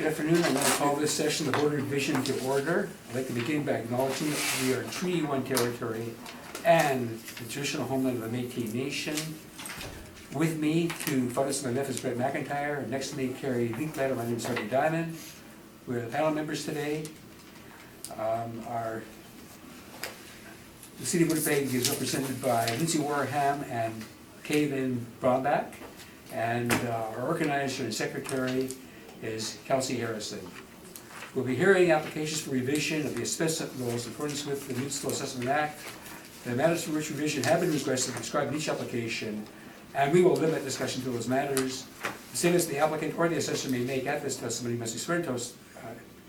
Good afternoon. I want to call this session of the Boardroom Division to order. I'd like to begin by acknowledging that we are in Treaty 1 territory and the traditional homeland of the Métis Nation. With me, to farthest to my left is Brett McIntyre, and next to me, Carrie Linkletter. My name is Harvey Diamond. We're the panel members today. The City of Winnipeg is represented by Lindsay Warham and Kaylin Brombach, and our organizer and secretary is Kelsey Harrison. We'll be hearing applications for revision of the asbestos rules in accordance with the Municipal Assessment Act. The matters for which revision have been requested described in each application, and we will limit discussion to those matters. The statements the applicant or the assessor may make at this testimony must be sworn to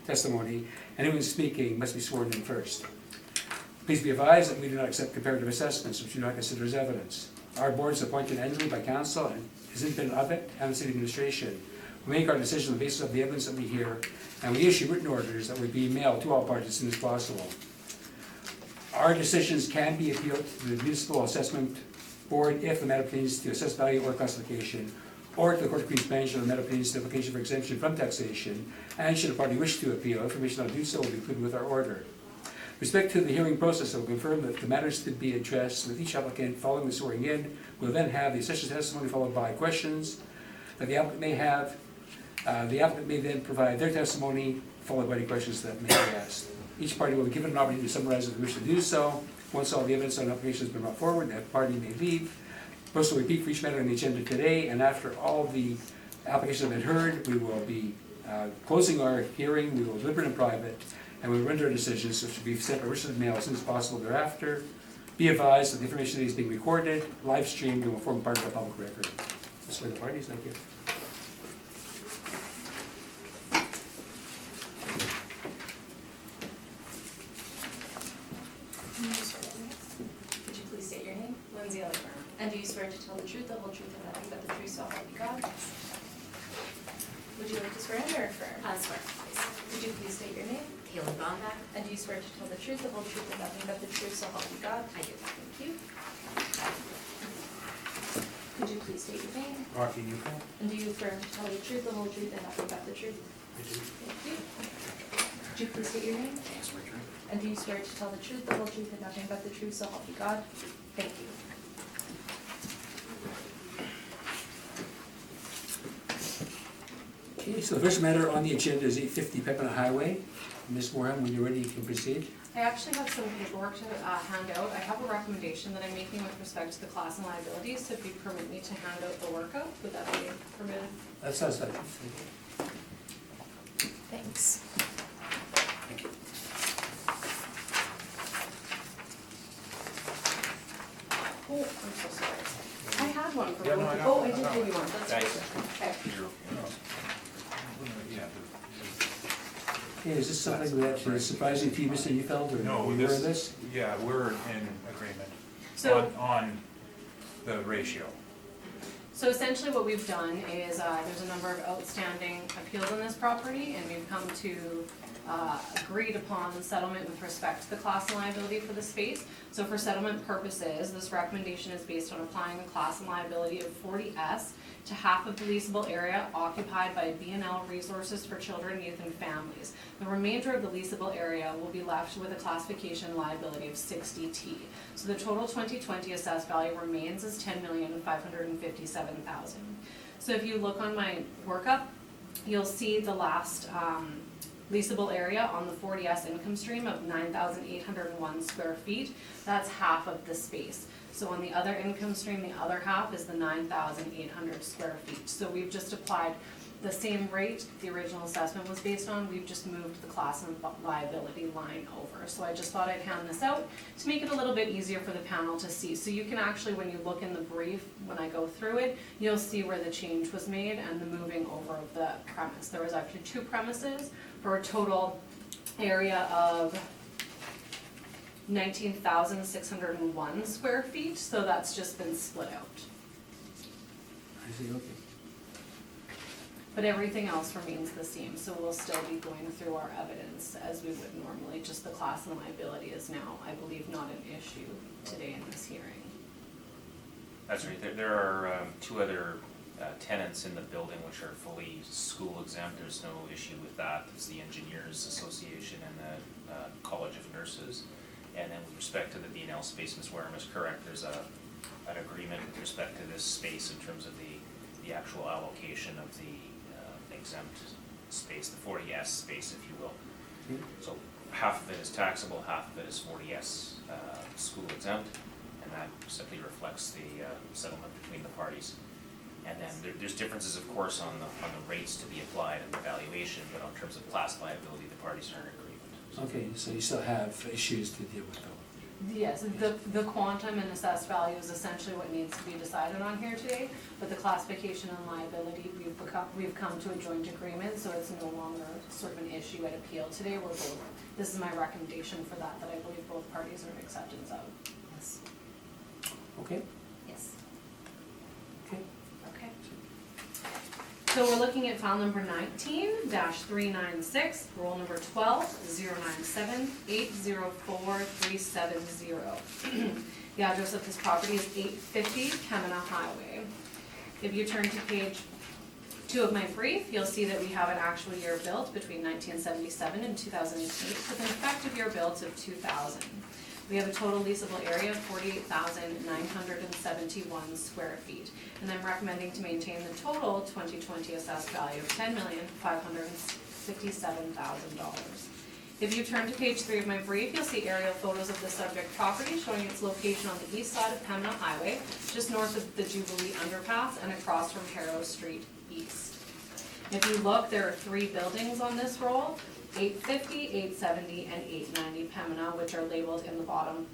testimony, and anyone speaking must be sworn in first. Please be advised that we do not accept comparative assessments which do not consider as evidence. Our board is appointed annually by council and is independent of it and the city administration. We make our decisions on the basis of the evidence that we hear, and we issue written orders that will be mailed to all parties as soon as possible. Our decisions can be appealed to the Municipal Assessment Board if the matter pertains to assessed value or classification, or to the Court of Queen's Bench if the matter pertains to application for exemption from taxation, and should a party wish to appeal, information on do so will be included with our order. With respect to the hearing process, I will confirm that the matters to be addressed with each applicant following the swearing in will then have the assessor's testimony followed by questions that the applicant may have. The applicant may then provide their testimony, followed by any questions that may be asked. Each party will be given an opportunity to summarize if they wish to do so. Once all the evidence on the application has been brought forward, that party may leave. The process will repeat for each matter on the agenda today, and after all the applications have been heard, we will be closing our hearing. We will deliberate in private, and we will render our decisions, which will be sent by registered mail as soon as possible thereafter. Be advised that the information that is being recorded, live streamed, and will form part of the public record. That's for the parties. Thank you. Could you please state your name? Lindsay Elliott. And do you swear to tell the truth, the whole truth, and nothing but the truth, so help you God? Would you like to swear in or affirm? Swear, please. Could you please state your name? Kaylin Brombach. And do you swear to tell the truth, the whole truth, and nothing but the truth, so help you God? I do. Thank you. Could you please state your name? Rocky Newcomb. And do you affirm to tell the truth, the whole truth, and nothing but the truth? I do. Thank you. Could you please state your name? And do you swear to tell the truth, the whole truth, and nothing but the truth, so help you God? Thank you. Okay, so the first matter on the agenda is 850 Pepin Highway. Ms. Warham, when you're ready, you can proceed. I actually have some paperwork to hand out. I have a recommendation that I'm making with respect to the class and liabilities, so if you permit me to hand out the workup, would that be permitted? That sounds like. Thanks. Thank you. Oh, I'm so sorry. I had one for Yeah, no, I got oh, one. I did give you one. That's Thanks. right. Okay. Okay, is this something that is surprising to you, Mr. Neufeld, or No, are you aware of this? yeah, we're in agreement So, on the ratio. so essentially what we've done is, there's a number of outstanding appeals on this property, and we've come to agreed upon settlement with respect to the class and liability for the space. So for settlement purposes, this recommendation is based on applying the class and liability of 40S to half of the leasable area occupied by B&L Resources for Children, Youth, and Families. The remainder of the leasable area will be left with a classification liability of 60T. So the total 2020 assessed value remains as $10,557,000. So if you look on my workup, you'll see the last leasable area on the 40S income stream of 9,801 square feet. That's half of the space. So on the other income stream, the other half is the 9,800 square feet. So we've just applied the same rate the original assessment was based on. We've just moved the class and liability line over. So I just thought I'd hand this out to make it a little bit easier for the panel to see. So you can actually, when you look in the brief, when I go through it, you'll see where the change was made and the moving over of the premise. There was actually 2 premises for a total area of 19,601 square feet, so that's just been split out. I see, okay. But everything else remains the same, so we'll still be going through our evidence as we would normally, just the class and liability is now, I believe, not an issue today in this hearing. That's right. There are 2 other tenants in the building which are fully school exempt, there's no issue with that. It's the Engineers Association and the College of Nurses. And then with respect to the B&L space, Ms. Wareham is correct, there's an agreement with respect to this space in terms of the actual allocation of the exempt space, the 40S space, if you will. So half of it is taxable, half of it is 40S school exempt, and that simply reflects the settlement between the parties. And then there's differences, of course, on the rates to be applied and the valuation, but in terms of class liability, the parties are in agreement. Okay, so you still have issues to deal with though? Yes, the quantum and assessed value is essentially what needs to be decided on here today, but the classification and liability, we've come to a joint agreement, so it's no longer sort of an issue at appeal today. This is my recommendation for that I believe both parties are in acceptance of. Yes. Okay, Yes. okay. Okay. So we're looking at file number 19-396, roll number 12-097-804-370. The address of this property is 850 Pembina Highway. If you turn to page 2 of my brief, you'll see that we have an actual year built between 1977 and 2008 with an effective year built of 2000. We have a total leasable area of 48,971 square feet, and I'm recommending to maintain the total 2020 assessed value of $10,557,000. If you turn to page 3 of my brief, you'll see aerial photos of the subject property showing its location on the east side of Pembina Highway, just north of the Jubilee Underpass and across from Harrow Street East. If you look, there are 3 buildings on this roll, 850, 870, and 890 Pembina, which are labeled in the bottom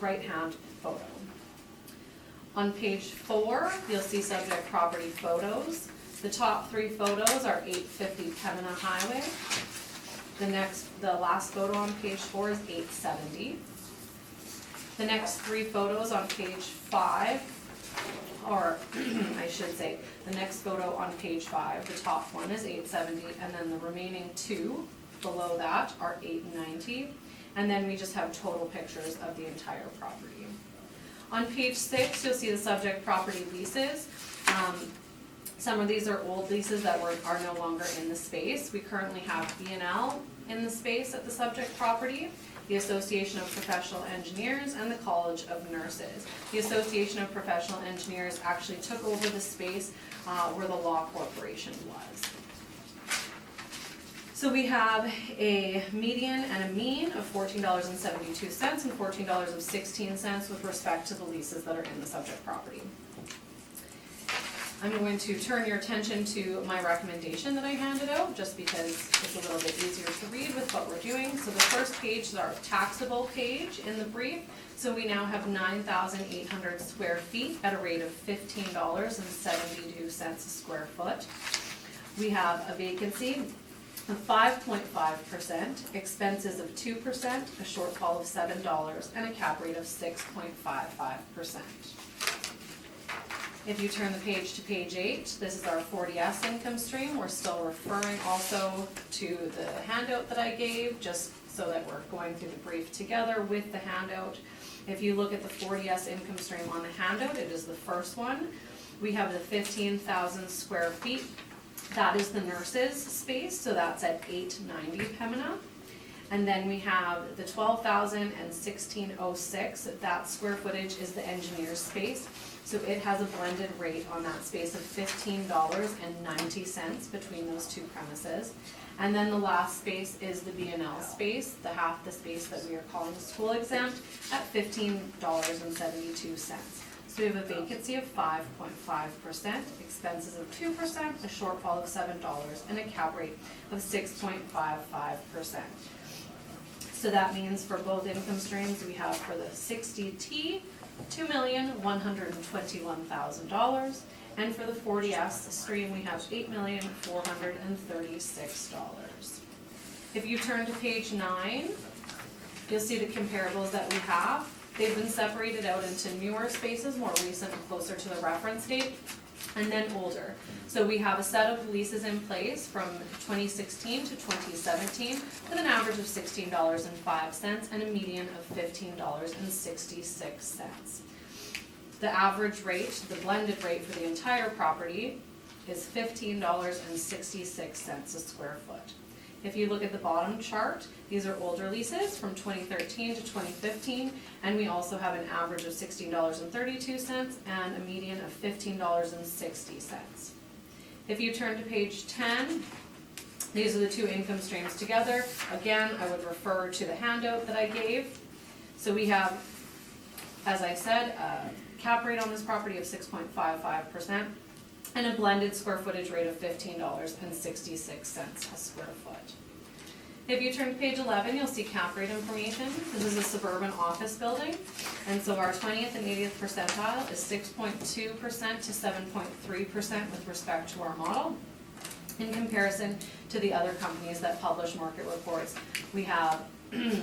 right-hand photo. On page 4, you'll see subject property photos. The top 3 photos are 850 Pembina Highway. The last photo on page 4 is 870. The next 3 photos on page 5, or I should say, the next photo on page 5, the top one is 870, and then the remaining 2 below that are 890, and then we just have total pictures of the entire property. On page 6, you'll see the subject property leases. Some of these are old leases that are no longer in the space. We currently have B&L in the space at the subject property, the Association of Professional Engineers, and the College of Nurses. The Association of Professional Engineers actually took over the space where the Law Corporation was. So we have a median and a mean of $14.72 and $14.16 with respect to the leases that are in the subject property. I'm going to turn your attention to my recommendation that I handed out, just because it's a little bit easier to read with what we're doing. So the first page is our taxable page in the brief. So we now have 9,800 square feet at a rate of $15.72 a square foot. We have a vacancy of 5.5%, expenses of 2%, a shortfall of $7, and a cap rate of 6.55%. If you turn the page to page 8, this is our 40S income stream. We're still referring also to the handout that I gave, just so that we're going through the brief together with the handout. If you look at the 40S income stream on the handout, it is the first one. We have the 15,000 square feet. That is the nurses space, so that's at 890 Pembina. And then we have the 12,000 and 1606, that square footage is the engineer's space. So it has a blended rate on that space of $15.90 between those 2 premises. And then the last space is the B&L space, the half the space that we are calling school exempt, at $15.72. So we have a vacancy of 5.5%, expenses of 2%, a shortfall of $7, and a cap rate of 6.55%. So that means for both income streams, we have for the 60T, $2,121,000, and for the 40S stream, we have $8,436. If you turn to page 9, you'll see the comparables that we have. They've been separated out into newer spaces, more recent and closer to the reference date, and then older. So we have a set of leases in place from 2016 to 2017 with an average of $16.05 and a median of $15.66. The average rate, the blended rate for the entire property is $15.66 a square foot. If you look at the bottom chart, these are older leases from 2013 to 2015, and we also have an average of $16.32 and a median of $15.60. If you turn to page 10, these are the two income streams together. Again, I would refer to the handout that I gave. So we have, as I said, a cap rate on this property of 6.55% and a blended square footage rate of $15.66 a square foot. If you turn to page 11, you'll see cap rate information. This is a suburban office building, and so our 20th and 80th percentile is 6.2% to 7.3% with respect to our model. In comparison to the other companies that publish market reports, we have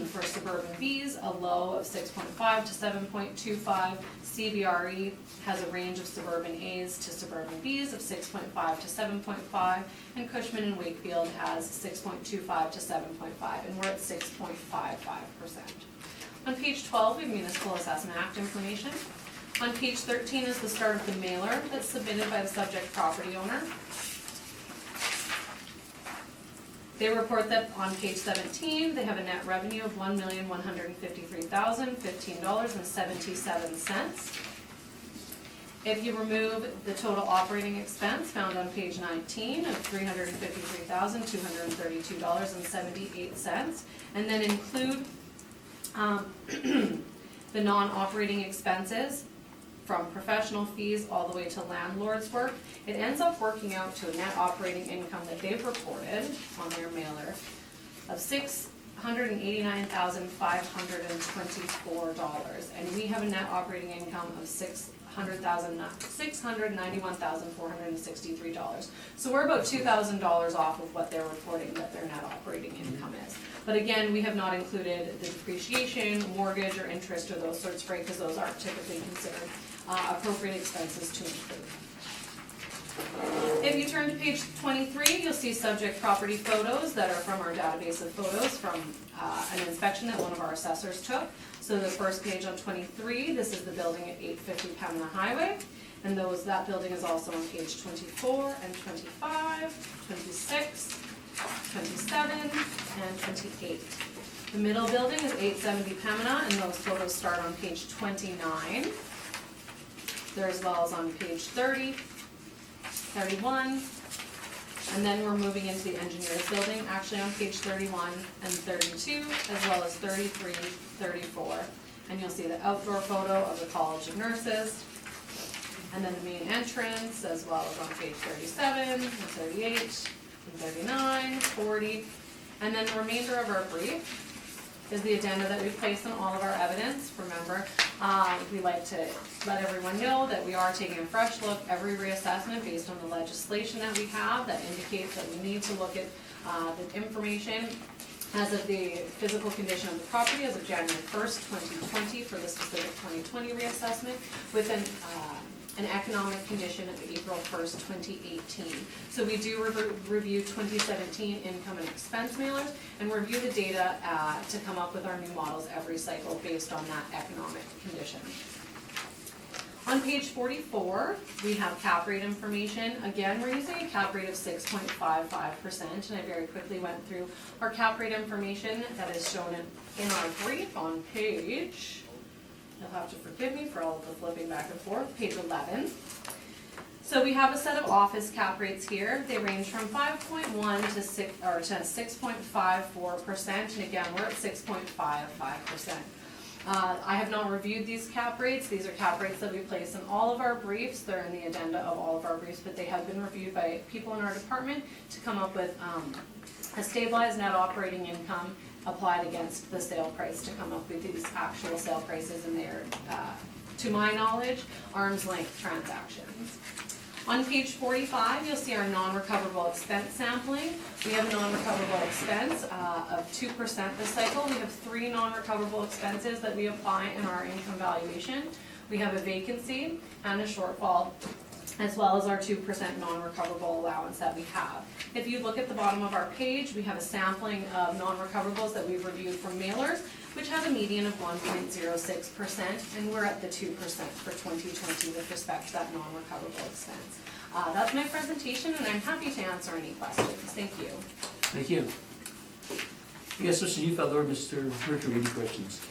for suburban Bs a low of 6.5 to 7.25. CBRE has a range of suburban As to suburban Bs of 6.5 to 7.5, and Cushman and Wakefield has 6.25 to 7.5, and we're at 6.55%. On page 12, we have Municipal Assessment Act information. On page 13 is the start of the mailer that's submitted by the subject property owner. They report that on page 17, they have a net revenue of $1,153,015.77. If you remove the total operating expense found on page 19 of $353,232.78, and then include the non-operating expenses from professional fees all the way to landlord's work, it ends up working out to a net operating income that they've reported on their mailer of $689,524, and we have a net operating income of $691,463. So we're about $2,000 off of what they're reporting that their net operating income is. But again, we have not included the depreciation, mortgage, or interest, or those sorts of rates, because those aren't typically considered appropriate expenses to include. If you turn to page 23, you'll see subject property photos that are from our database of photos from an inspection that one of our assessors took. So the first page on 23, this is the building at 850 Pembina Highway, and that building is also on page 24 and 25, 26, 27, and 28. The middle building is 870 Pembina, and those photos start on page 29. There as well as on page 30, 31, and then we're moving into the engineer's building, actually on page 31 and 32, as well as 33, 34. And you'll see the outdoor photo of the College of Nurses, and then the main entrance, as well as on page 37, and 38, and 39, 40. And then the remainder of our brief is the addenda that we place on all of our evidence. Remember, we like to let everyone know that we are taking a fresh look every reassessment based on the legislation that we have that indicates that we need to look at the information as of the physical condition of the property as of January 1st, 2020 for the specific 2020 reassessment with an economic condition of April 1st, 2018. So we do review 2017 income and expense mailers and review the data to come up with our new models every cycle based on that economic condition. On page 44, we have cap rate information. Again, we're using a cap rate of 6.55%, and I very quickly went through our cap rate information that is shown in our brief on page, you'll have to forgive me for all of the flipping back and forth, page 11. So we have a set of office cap rates here. They range from 5.1 to 6.54%, and again, we're at 6.55%. I have not reviewed these cap rates. These are cap rates that we place in all of our briefs. They're in the addenda of all of our briefs, but they have been reviewed by people in our department to come up with a stabilized net operating income applied against the sale price to come up with these actual sale prices, and they're, to my knowledge, arm's length transactions. On page 45, you'll see our non-recoverable expense sampling. We have a non-recoverable expense of 2% this cycle. We have 3 non-recoverable expenses that we apply in our income valuation. We have a vacancy and a shortfall, as well as our 2% non-recoverable allowance that we have. If you look at the bottom of our page, we have a sampling of non-recoverables that we've reviewed from mailers, which has a median of 1.06%, and we're at the 2% for 2020 with respect to that non-recoverable expense. That's my presentation, and I'm happy to answer any questions. Thank you. Thank you. Yes, Mr. Neufeld or Mr. Ritter, any questions?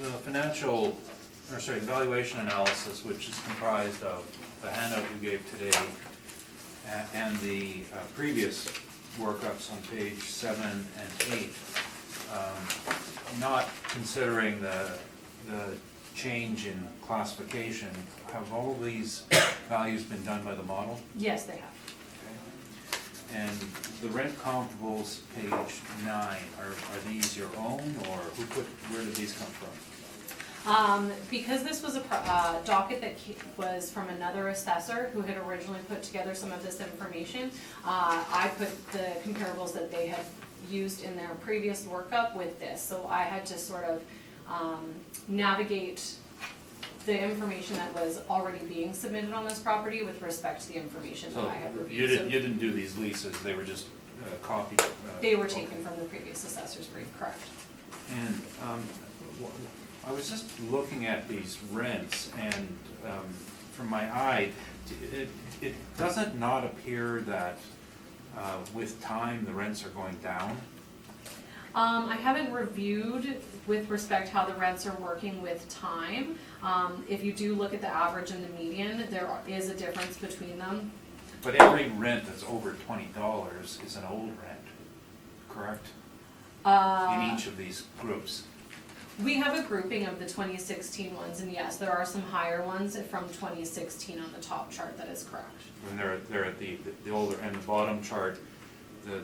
The financial, or sorry, valuation analysis, which is comprised of the handout you gave today and the previous workups on page 7 and 8, not considering the change in classification, have all these values been done by the model? Yes, they have. And the rent comparables, page 9, are these your own, or where did these come from? Because this was a docket that was from another assessor who had originally put together some of this information, I put the comparables that they had used in their previous workup with this. So I had to sort of navigate the information that was already being submitted on this property with respect to the information that I had reviewed. You didn't do these leases, they were just copied? They were taken from the previous assessor's brief, correct. And I was just looking at these rents, and from my eye, it doesn't not appear that with time the rents are going down? I haven't reviewed with respect how the rents are working with time. If you do look at the average and the median, there is a difference between them. But every rent that's over $20 is an old rent, correct? In each of these groups. We have a grouping of the 2016 ones, and yes, there are some higher ones from 2016 on the top chart, that is correct. And they're at the older, and the bottom chart, the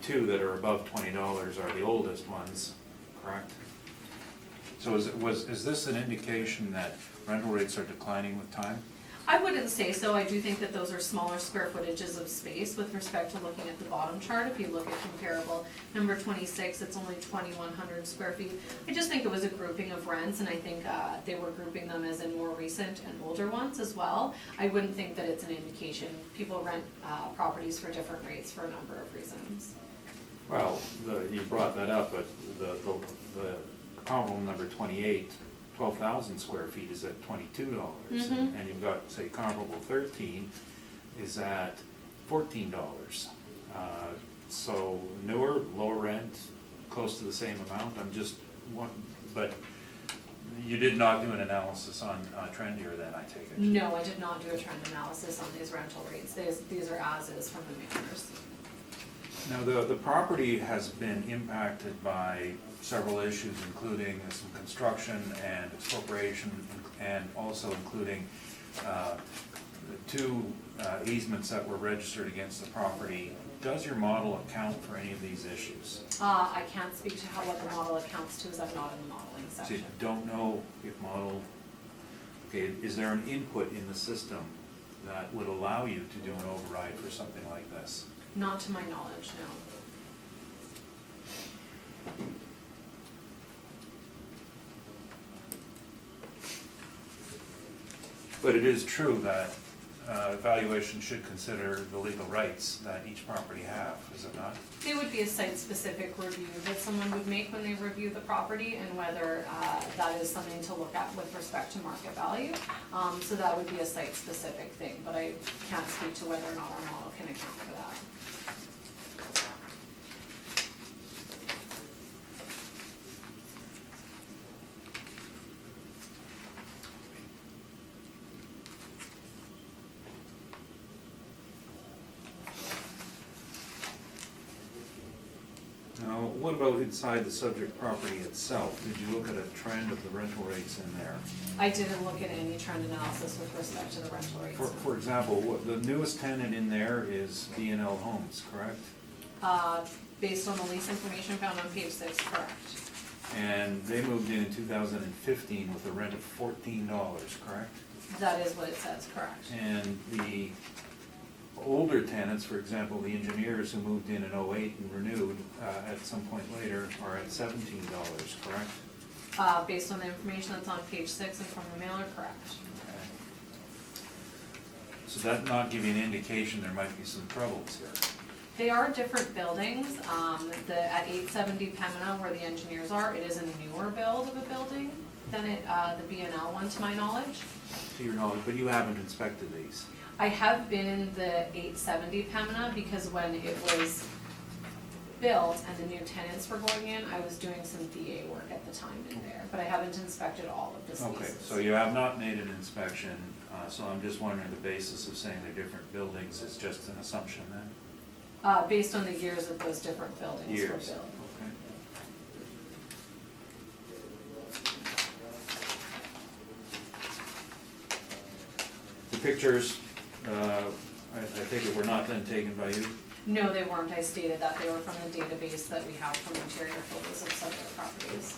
two that are above $20 are the oldest ones, correct? So is this an indication that rental rates are declining with time? I wouldn't say so. I do think that those are smaller square footages of space with respect to looking at the bottom chart. If you look at comparable number 26, it's only 2,100 square feet. I just think it was a grouping of rents, and I think they were grouping them as in more recent and older ones as well. I wouldn't think that it's an indication. People rent properties for different rates for a number of reasons. Well, you brought that up, but the comparable number 28, 12,000 square feet is at $22, and you've got, say, comparable 13 is at $14. So newer, lower rent, close to the same amount. But you did not do an analysis on trendier then, I take it? No, I did not do a trend analysis on these rental rates. These are as is from the mailers. Now, the property has been impacted by several issues, including some construction and expropriation, and also including the two easements that were registered against the property. Does your model account for any of these issues? I can't speak to what the model accounts to, as I'm not in the modeling So section. you don't know if model, okay, is there an input in the system that would allow you to do an override for something like this? Not to my knowledge, no. But it is true that valuation should consider the legal rights that each property have, is it not? It would be a site-specific review that someone would make when they review the property, and whether that is something to look at with respect to market value. So that would be a site-specific thing, but I can't speak to whether or not our model can account for that. Now, what about inside the subject property itself? Did you look at a trend of the rental rates in there? I didn't look at any trend analysis with respect to the rental rates. For example, the newest tenant in there is B&L Homes, correct? Based on the lease information found on page 6, correct. And they moved in 2015 with a rent of $14, correct? That is what it says, correct. And the older tenants, for example, the engineers who moved in 08 and renewed at some point later are at $17, correct? Based on the information that's on page 6 and from the mailer, correct. Okay. So that not give you an indication there might be some troubles here? They are different buildings. At 870 Pembina, where the engineers are, it is a newer build of a building than the B&L one, to my knowledge. To your knowledge, but you haven't inspected these? I have been in the 870 Pembina because when it was built and the new tenants were going in, I was doing some DA work at the time in there, but I haven't inspected all of the spaces. Okay, so you have not made an inspection, so I'm just wondering the basis of saying they're different buildings is just an assumption then? Based on the years that those different buildings were Years, built. okay. The pictures, I think it were not then taken by you? No, they weren't. I stated that they were from the database that we have from interior photos of subject properties.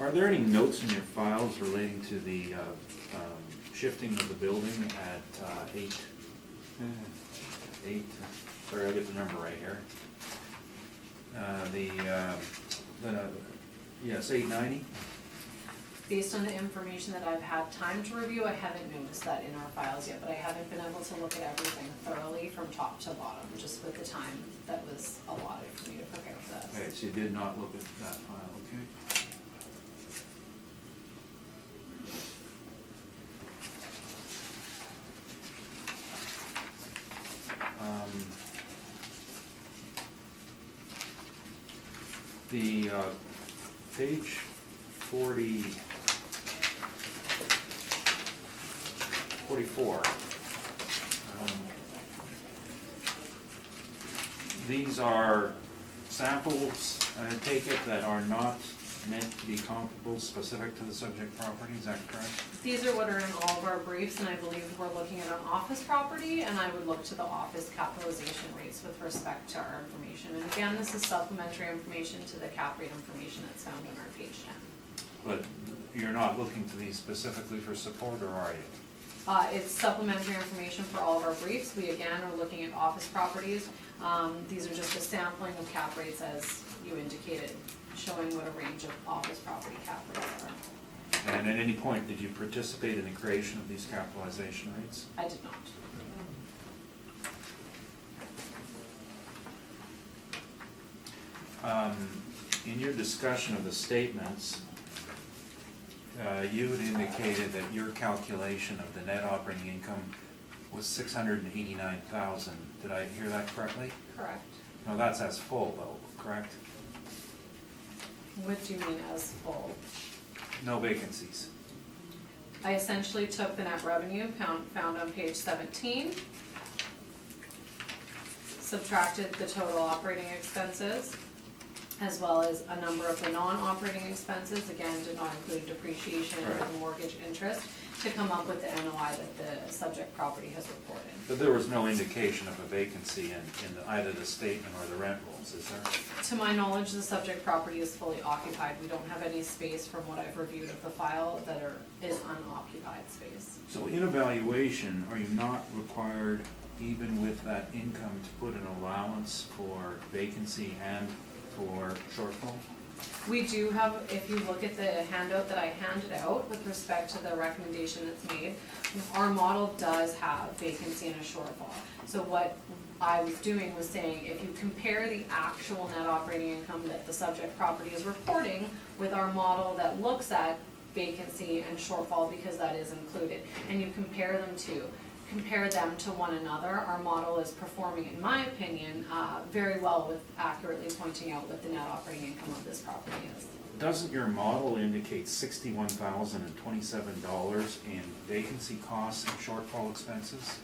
Are there any notes in your files relating to the shifting of the building at 8, sorry, I'll get the number right here. Yes, 890? Based on the information that I've had time to review, I haven't noticed that in our files yet, but I haven't been able to look at everything thoroughly from top to bottom, just with the time that was allotted for me to prepare this. Okay, so you did not look at that file, okay? The page 44. These are samples, I take it, that are not meant to be comparable, specific to the subject property, is that correct? These are what are in all of our briefs, and I believe we're looking at an office property, and I would look to the office capitalization rates with respect to our information. And again, this is supplementary information to the cap rate information that's found on our page 10. But you're not looking to these specifically for support, or are you? It's supplementary information for all of our briefs. We again are looking at office properties. These are just a sampling of cap rates as you indicated, showing what a range of office property cap rates are. And at any point, did you participate in the creation of these capitalization rates? I did not. In your discussion of the statements, you had indicated that your calculation of the net operating income was $689,000. Did I hear that correctly? Correct. No, that's as full though, correct? What do you mean as full? No vacancies. I essentially took the net revenue found on page 17, subtracted the total operating expenses, as well as a number of the non-operating expenses, again, did not include depreciation or the mortgage interest, to come up with the NOI that the subject property has reported. But there was no indication of a vacancy in either the statement or the rent rolls, is there? To my knowledge, the subject property is fully occupied. We don't have any space from what I've reviewed of the file that is unoccupied space. So in evaluation, are you not required, even with that income, to put an allowance for vacancy and for shortfall? We do have, if you look at the handout that I handed out with respect to the recommendation that's made, our model does have vacancy and a shortfall. So what I was doing was saying, if you compare the actual net operating income that the subject property is reporting with our model that looks at vacancy and shortfall, because that is included, and you compare them to one another, our model is performing, in my opinion, very well with accurately pointing out what the net operating income of this property is. Doesn't your model indicate $61,027 in vacancy costs and shortfall expenses?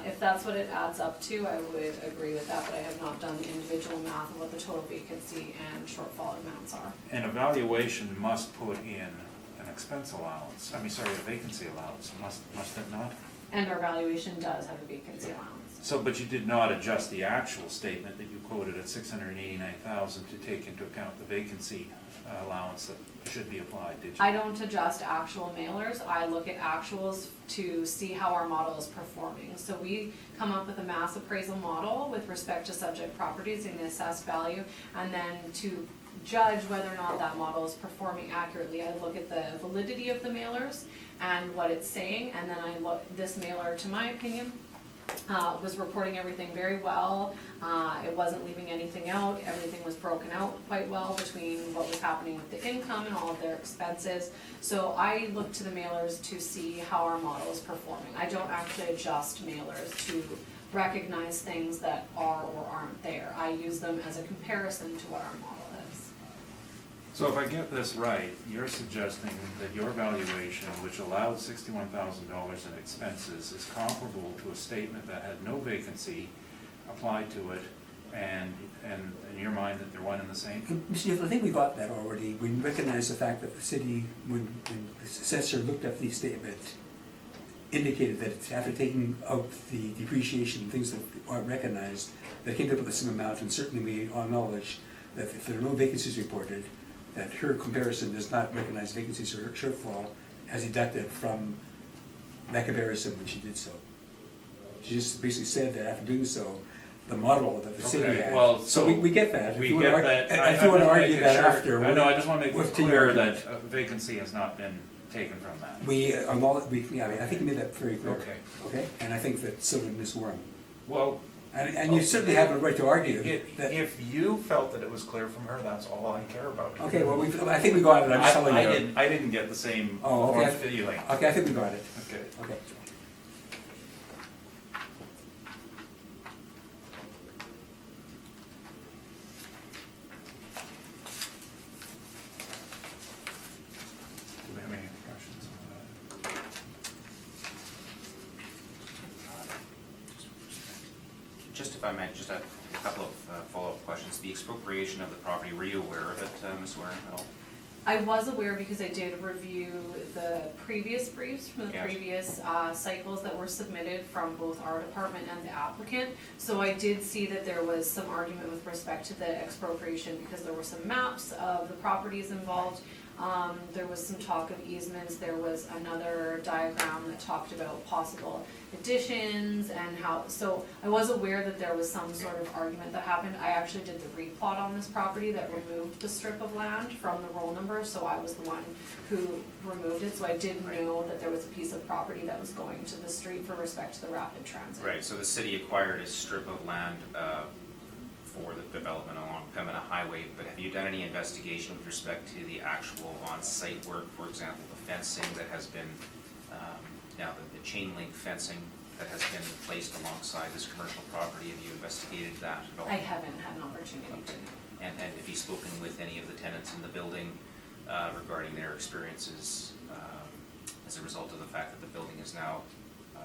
If that's what it adds up to, I would agree with that, but I have not done the individual math of what the total vacancy and shortfall amounts are. An evaluation must put in an expense allowance, a vacancy allowance, must it not? And our valuation does have a vacancy allowance. So, but you did not adjust the actual statement that you quoted at 689,000 to take into account the vacancy allowance that should be applied, did you? I don't adjust actual mailers, I look at actuals to see how our model is performing. So we come up with a mass appraisal model with respect to subject properties and the assessed value, and then to judge whether or not that model is performing accurately, I look at the validity of the mailers and what it's saying, and then I look, this mailer, to my opinion, was reporting everything very well. It wasn't leaving anything out. Everything was broken out quite well between what was happening with the income and all of their expenses. So I look to the mailers to see how our model is performing. I don't actually adjust mailers to recognize things that are or aren't there. I use them as a comparison to what our model is. So if I get this right, you're suggesting that your valuation, which allowed $61,000 in expenses, is comparable to a statement that had no vacancy applied to it, and in your mind that they're one and the same? Mr. Youth, I think we got that already. We recognize the fact that the city, when the assessor looked at the statement, indicated that after taking out the depreciation, things that aren't recognized, that came up with the same amount, and certainly we acknowledge that if there are no vacancies reported, that her comparison does not recognize vacancies or shortfall as deducted from that comparison when she did so. She just basically said that after doing so, the model that the city Okay, had. well, So we get that. We get that. If you want to argue that after. I know, I just want to make with it to your clear argument. that vacancy has not been taken from that. Yeah, I think you made that very clear. Okay. Okay, and I think that so did Ms. Warren. Well, And you certainly have a right to argue that. If you felt that it was clear from her, that's all I care about. Okay, well, I think we got it, I'm just telling you. I didn't get the same Oh, okay. warm feeling. Okay, I think we got it. Okay. Okay. Do we have any questions on that? Just if I might, just a couple of follow-up questions. The expropriation of the property, were you aware of it, Ms. Warren, at all? I was aware because I did review the previous briefs from the Yes. previous cycles that were submitted from both our department and the applicant. So I did see that there was some argument with respect to the expropriation because there were some maps of the properties involved. There was some talk of easements. There was another diagram that talked about possible additions and how, so I was aware that there was some sort of argument that happened. I actually did the replot on this property that removed the strip of land from the roll number, so I was the one who removed it. So I did know that there was a piece of property that was going to the street for respect to the rapid transit. Right, so the city acquired a strip of land for the development along Pembina Highway, but have you done any investigation with respect to the actual on-site work, for example, the fencing that has been, now the chain link fencing that has been placed alongside this commercial property? Have you investigated that at all? I haven't had an opportunity to. And have you spoken with any of the tenants in the building regarding their experiences as a result of the fact that the building is now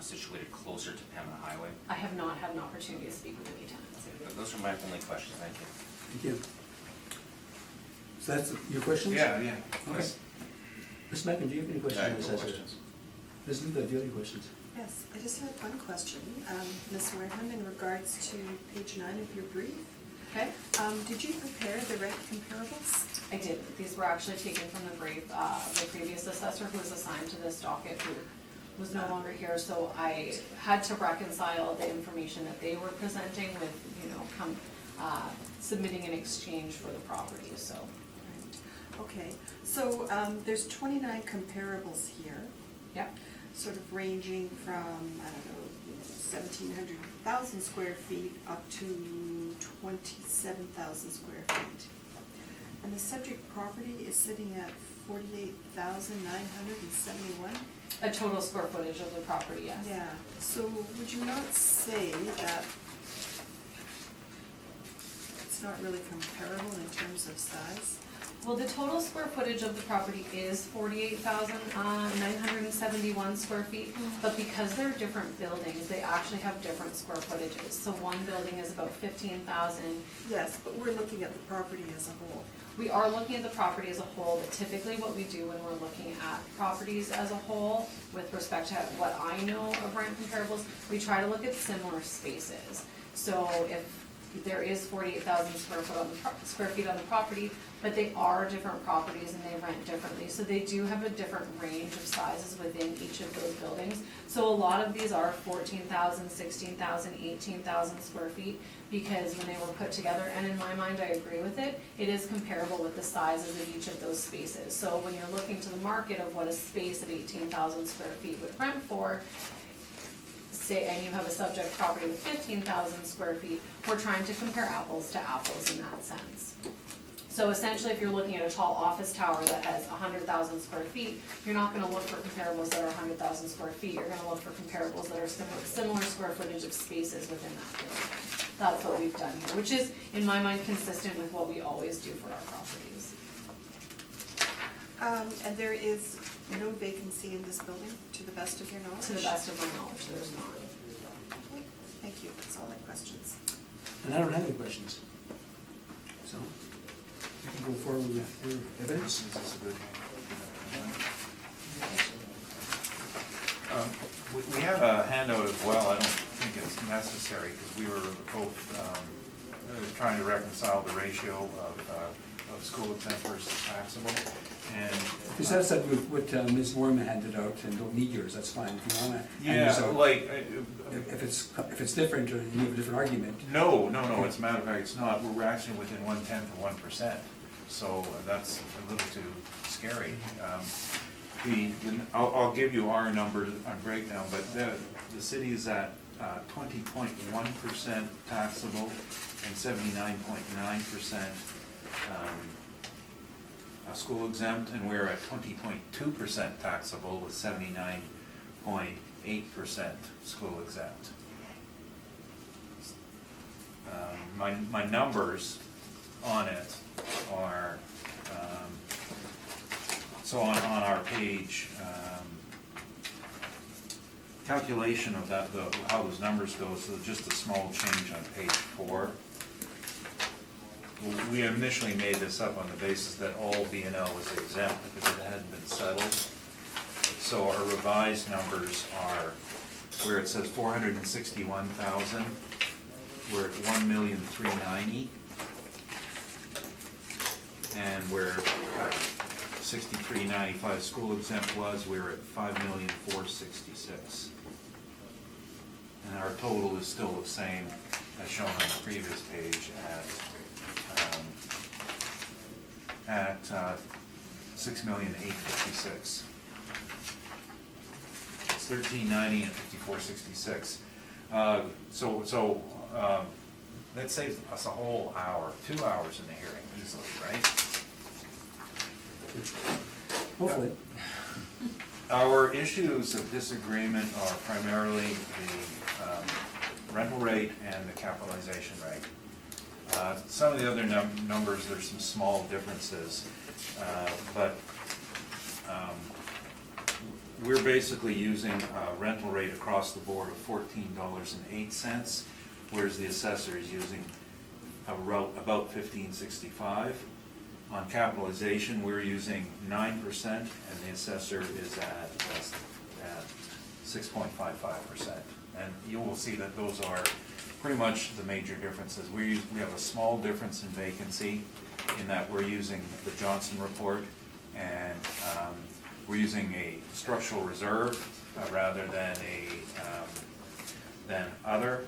situated closer to Pembina Highway? I have not had an opportunity to speak with any tenants. Those are my only questions, thank you. Thank you. So that's your questions? Yeah, yeah. Okay. Ms. Mackin, do you have any questions? I have no Assessor? questions. Ms. Linda, do you have any questions? Yes, I just have one question. Ms. Wareham, in regards to page 9 of your brief, Okay? did you prepare the rent comparables? I did. These were actually taken from the brief. The previous assessor who was assigned to this docket who was no longer here, so I had to reconcile the information that they were presenting with, submitting an exchange for the property, so. Right. Okay, so there's 29 comparables here, Yep. sort of ranging from, I don't know, 1,700,000 square feet up to 27,000 square feet. And the subject property is sitting at 48,971? A total square footage of the property, yes. Yeah, so would you not say that it's not really comparable in terms of size? Well, the total square footage of the property is 48,971 square feet, but because they're different buildings, they actually have different square footages. So one building is about 15,000. Yes, but we're looking at the property as a whole. We are looking at the property as a whole, but typically what we do when we're looking at properties as a whole, with respect to what I know of rent comparables, we try to look at similar spaces. So if there is 48,000 square feet on the property, but they are different properties and they rent differently. So they do have a different range of sizes within each of those buildings. So a lot of these are 14,000, 16,000, 18,000 square feet, because when they were put together, and in my mind I agree with it, it is comparable with the sizes of each of those spaces. So when you're looking to the market of what a space of 18,000 square feet would rent for, say, and you have a subject property with 15,000 square feet, we're trying to compare apples to apples in that sense. So essentially, if you're looking at a tall office tower that has 100,000 square feet, you're not gonna look for comparables that are 100,000 square feet, you're gonna look for comparables that are similar square footage of spaces within that building. That's what we've done here, which is, in my mind, consistent with what we always do for our properties. And there is no vacancy in this building, to the best of your knowledge? To the best of my knowledge, there's not. Thank you, that's all my questions. And I don't have any questions. So, you can go forward with your evidence. This is a good one. We have a handout as well. I don't think it's necessary because we were both trying to reconcile the ratio of school exempt versus taxable. And Because that's what Ms. Worman handed out, and don't need yours, that's fine, if you wanna. hand yours yeah, out. like If it's different, or you have a different argument. no. As a matter of fact, it's not. We're actually within 1/10 of 1%. So that's a little too scary. I'll give you our numbers on breakdown, but the city is at 20.1% taxable and 79.9% school exempt, and we're at 20.2% taxable with 79.8% school exempt. My numbers on it are, so on our page, calculation of that, how those numbers go, so just a small change on page 4. We initially made this up on the basis that all B&L was exempt because it hadn't been settled. So our revised numbers are, where it says 461,000, we're at 1,390,000. And where 6395 school exempt was, we're at 5,466,000. And our total is still the same as shown on the previous page at 6,856,000. It's 1,390 and 5,466. So that saves us a whole hour, 2 hours in the hearing easily, right? Hopefully. Our issues of disagreement are primarily the rental rate and the capitalization rate. Some of the other numbers, there's some small differences, but we're basically using a rental rate across the board of $14.08, whereas the assessor is using about $15.65. On capitalization, we're using 9%, and the assessor is at 6.55%. And you will see that those are pretty much the major differences. We have a small difference in vacancy in that we're using the Johnson report, and we're using a structural reserve rather than other,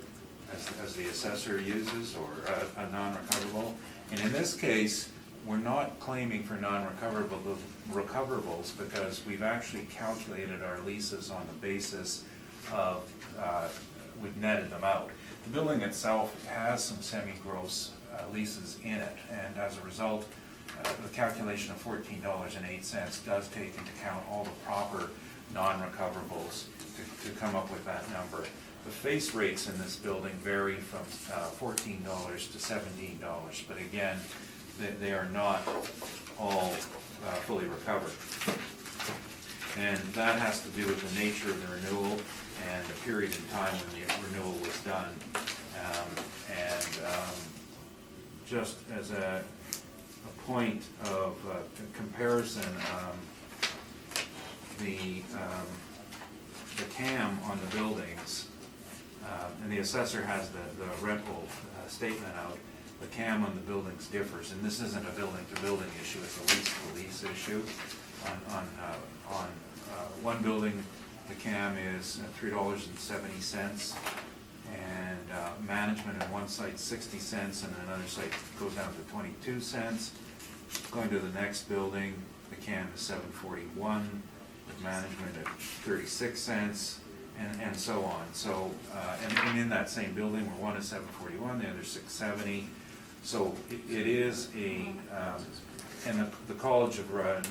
as the assessor uses, or a non-recoverable. And in this case, we're not claiming for non-recoverables because we've actually calculated our leases on the basis of, we've netted them out. The building itself has some semi-gross leases in it, and as a result, the calculation of $14.08 does take into account all the proper non-recoverables to come up with that number. The face rates in this building vary from $14 to $17, but again, they are not all fully recovered. And that has to do with the nature of the renewal and the period in time when the renewal was done. Just as a point of comparison, the CAM on the buildings, and the assessor has the rental statement out, the CAM on the buildings differs, and this isn't a building-to-building issue, it's a lease-to-lease issue. On one building, the CAM is $3.70, and management at one site 60 cents, and another site goes down to 22 cents. Going to the next building, the CAM is $7.41, with management at 36 cents, and so on. So, and in that same building, where one is $7.41, the other $6.70. So it is a, and the College of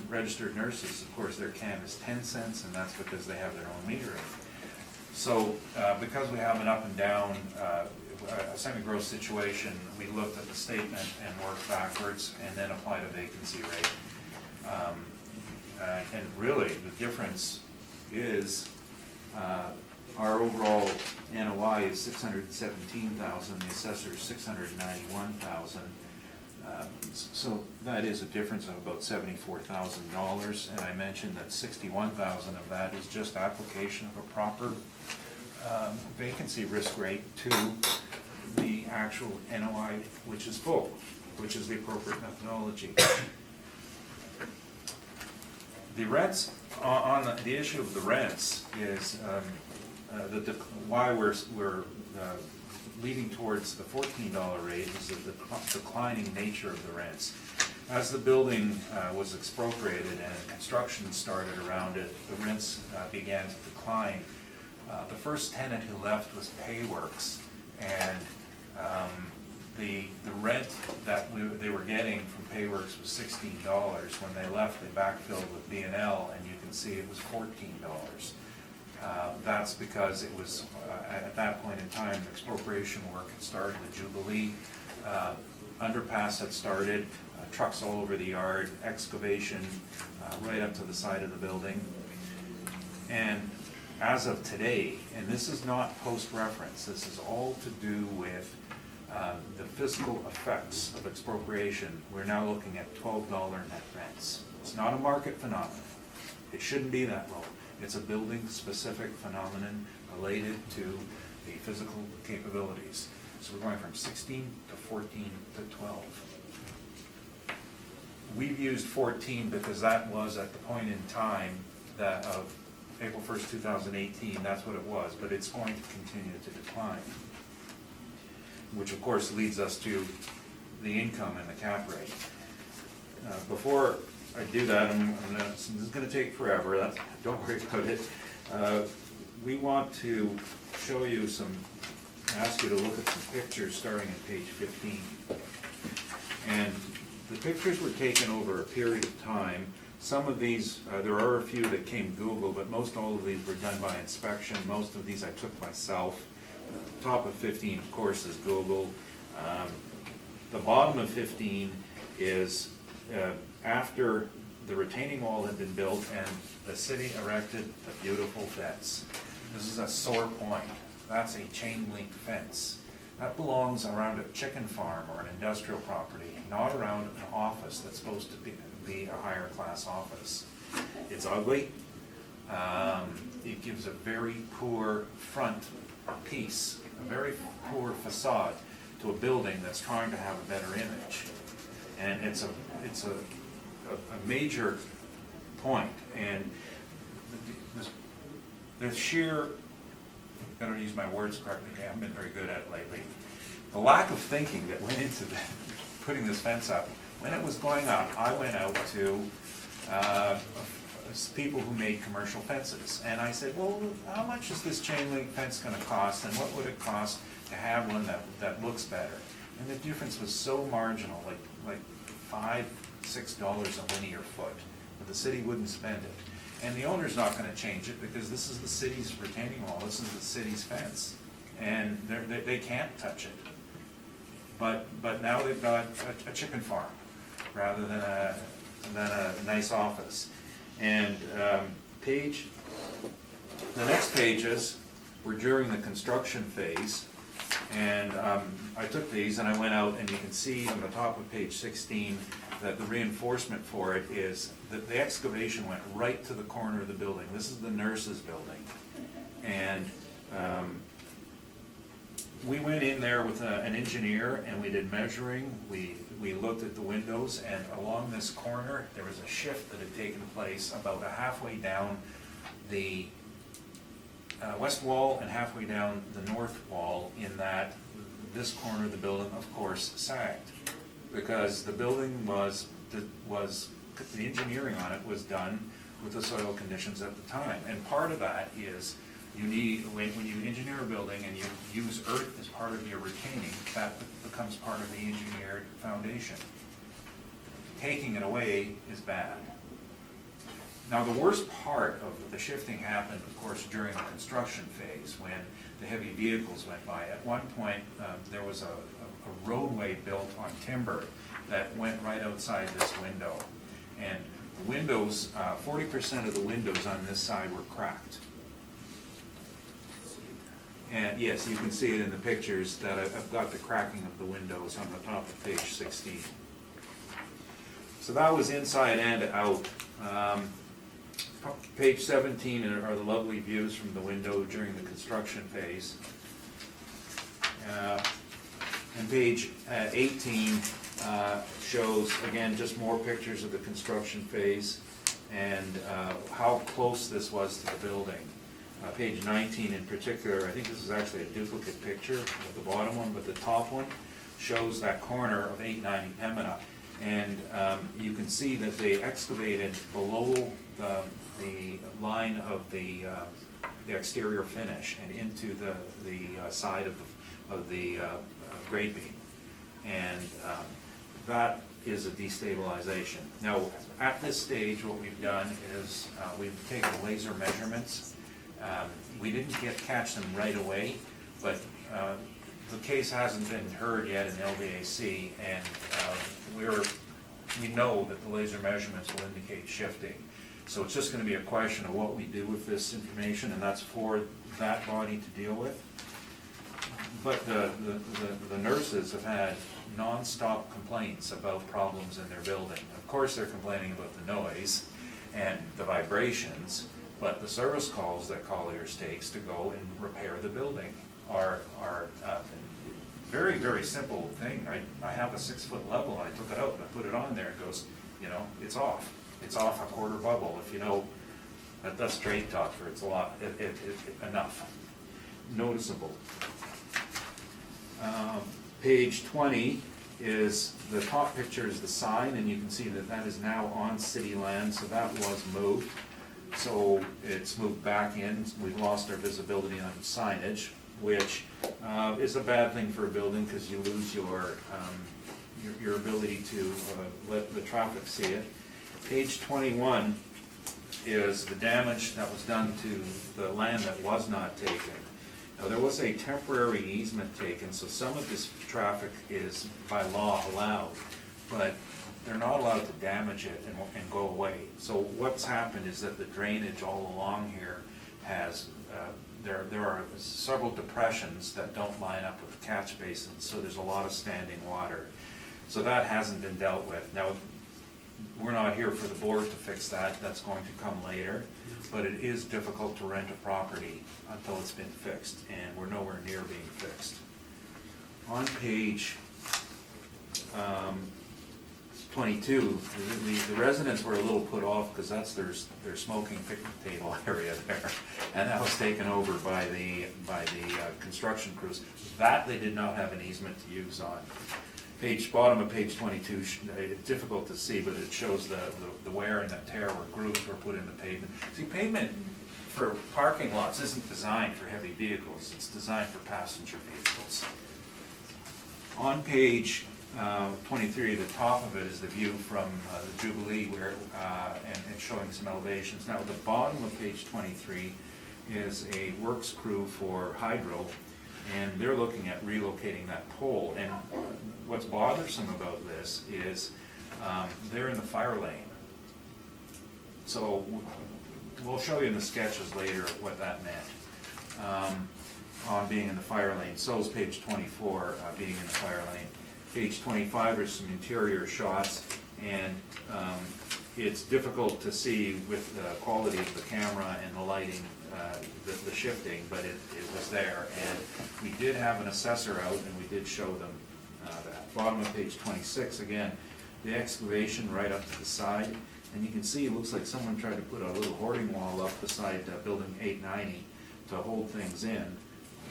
Registered Nurses, of course, their CAM is 10 cents, and that's because they have their own metering. So because we have an up and down, a semi-gross situation, we looked at the statement and worked backwards and then applied a vacancy rate. And really, the difference is our overall NOI is $617,000, the assessor is $691,000. So that is a difference of about $74,000, and I mentioned that $61,000 of that is just application of a proper vacancy risk rate to the actual NOI, which is full, which is the appropriate methodology. The rents, on the issue of the rents, is why we're leading towards the $14 rate is the declining nature of the rents. As the building was expropriated and construction started around it, the rents began to decline. The first tenant who left was Payworks, and the rent that they were getting from Payworks was $16. When they left, they backfilled with B&L, and you can see it was $14. That's because it was, at that point in time, expropriation work had started, the Jubilee underpass had started, trucks all over the yard, excavation right up to the side of the building. And as of today, and this is not post-reference, this is all to do with the fiscal effects of expropriation, we're now looking at $12 net rents. It's not a market phenomenon. It shouldn't be that low. It's a building-specific phenomenon related to the physical capabilities. So we're going from 16 to 14 to 12. We've used 14 because that was at the point in time that of April 1st, 2018, that's what it was, but it's going to continue to decline, which of course leads us to the income and the cap rate. Before I do that, this is going to take forever, don't worry about it. We want to show you ask you to look at some pictures starting at page 15. And the pictures were taken over a period of time. Some of these, there are a few that came Google, but most all of these were done by inspection. Most of these I took myself. Top of 15, of course, is Google. The bottom of 15 is after the retaining wall had been built and the city erected a beautiful fence. This is a sore point. That's a chain link fence. That belongs around a chicken farm or an industrial property, not around an office that's supposed to be a higher class office. It's ugly. It gives a very poor front piece, a very poor facade to a building that's trying to have a better image. And it's a major point. And the sheer, I gotta use my words correctly, I haven't been very good at it lately. The lack of thinking that went into putting this fence up. When it was going up, I went out to people who made commercial fences, and I said, well, how much is this chain link fence going to cost, and what would it cost to have one that looks better? And the difference was so marginal, like $5, $6 a linear foot, but the city wouldn't spend it. And the owner's not going to change it because this is the city's retaining wall, this is the city's fence, and they can't touch it. But now they've got a chicken farm rather than a a nice office. And the next pages were during the construction phase. And I took these and I went out, and you can see on the top of page 16 that the reinforcement for it is that the excavation went right to the corner of the building. This is the nurses' building. And we went in there with an engineer and we did measuring. We looked at the windows, and along this corner there was a shift that had taken place about halfway down the west wall and halfway down the north wall, in that this corner of the building, of course, sagged. Because the building the engineering on it was done with the soil conditions at the time. And part of that is, you need, when you engineer a building and you use earth as part of your retaining, that becomes part of the engineered foundation. Taking it away is bad. Now, the worst part of the shifting happened, of course, during the construction phase, when the heavy vehicles went by. At one point, there was a roadway built on timber that went right outside this window. And the windows, 40% of the windows on this side were cracked. And yes, you can see it in the pictures that I've got the cracking of the windows on the top of page 16. So that was inside and out. Page 17 are the lovely views from the window during the construction phase. And page 18 shows, again, just more pictures of the construction phase and how close this was to the building. Page 19 in particular, I think this is actually a duplicate picture of the bottom one, but the top one shows that corner of 890 Pembina. And you can see that they excavated below the line of the exterior finish and into the side of the grade beam. And that is a destabilization. Now, at this stage, what we've done is we've taken laser measurements. We didn't catch them right away, but the case hasn't been heard yet in LVAC, and we know that the laser measurements will indicate shifting. So it's just going to be a question of what we do with this information, and that's for that body to deal with. But the nurses have had non-stop complaints about problems in their building. Of course, they're complaining about the noise and the vibrations, but the service calls that Colliers takes to go and repair the building are very, very simple thing. I have a 6-foot level, I took it out and I put it on there, it goes, it's off. It's off a quarter bubble. If you know, that's trade talk for it's a lot, enough. Noticeable. Page 20 is, the top picture is the sign, and you can see that that is now on city land, so that was moved. So it's moved back in. We've lost our visibility on signage, which is a bad thing for a building because you lose your ability to let the traffic see it. Page 21 is the damage that was done to the land that was not taken. Now, there was a temporary easement taken, so some of this traffic is by law allowed, but they're not allowed to damage it and go away. So what's happened is that the drainage all along here has, there are several depressions that don't line up with the catch basins, so there's a lot of standing water. So that hasn't been dealt with. Now, we're not here for the board to fix that, that's going to come later, but it is difficult to rent a property until it's been fixed, and we're nowhere near being fixed. On page 22, the residents were a little put off because that's their smoking picnic table area there, and that was taken over by the construction crews. That they did not have an easement to use on. Bottom of page 22, it's difficult to see, but it shows the wear and the tear where grooves were put in the pavement. See, pavement for parking lots isn't designed for heavy vehicles, it's designed for passenger vehicles. On page 23, the top of it is the view from the Jubilee, and showing some elevations. Now, at the bottom of page 23 is a works crew for hydro, and they're looking at relocating that pole. And what's bothersome about this is they're in the fire lane. So we'll show you in the sketches later what that meant on being in the fire lane. So is page 24, being in the fire lane. Page 25 are some interior shots, and it's difficult to see with the quality of the camera and the lighting, the shifting, but it was there. And we did have an assessor out, and we did show them that. Bottom of page 26, again, the excavation right up to the side, and you can see it looks like someone tried to put a little hoarding wall up beside building 890 to hold things in.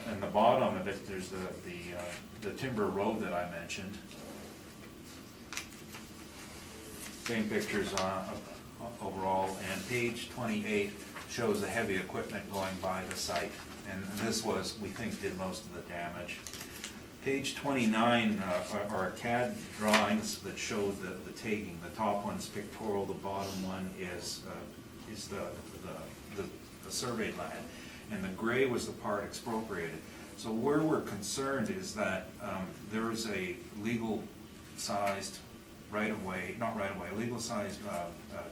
And the bottom of it, there's the timber road that I mentioned. Same pictures overall, and page 28 shows the heavy equipment going by the site. And this was, we think, did most of the damage. Page 29 are CAD drawings that show the taking. The top one's pictorial, the bottom one is the surveyed land. And the gray was the part expropriated. So where we're concerned is that there is a legal sized legal-sized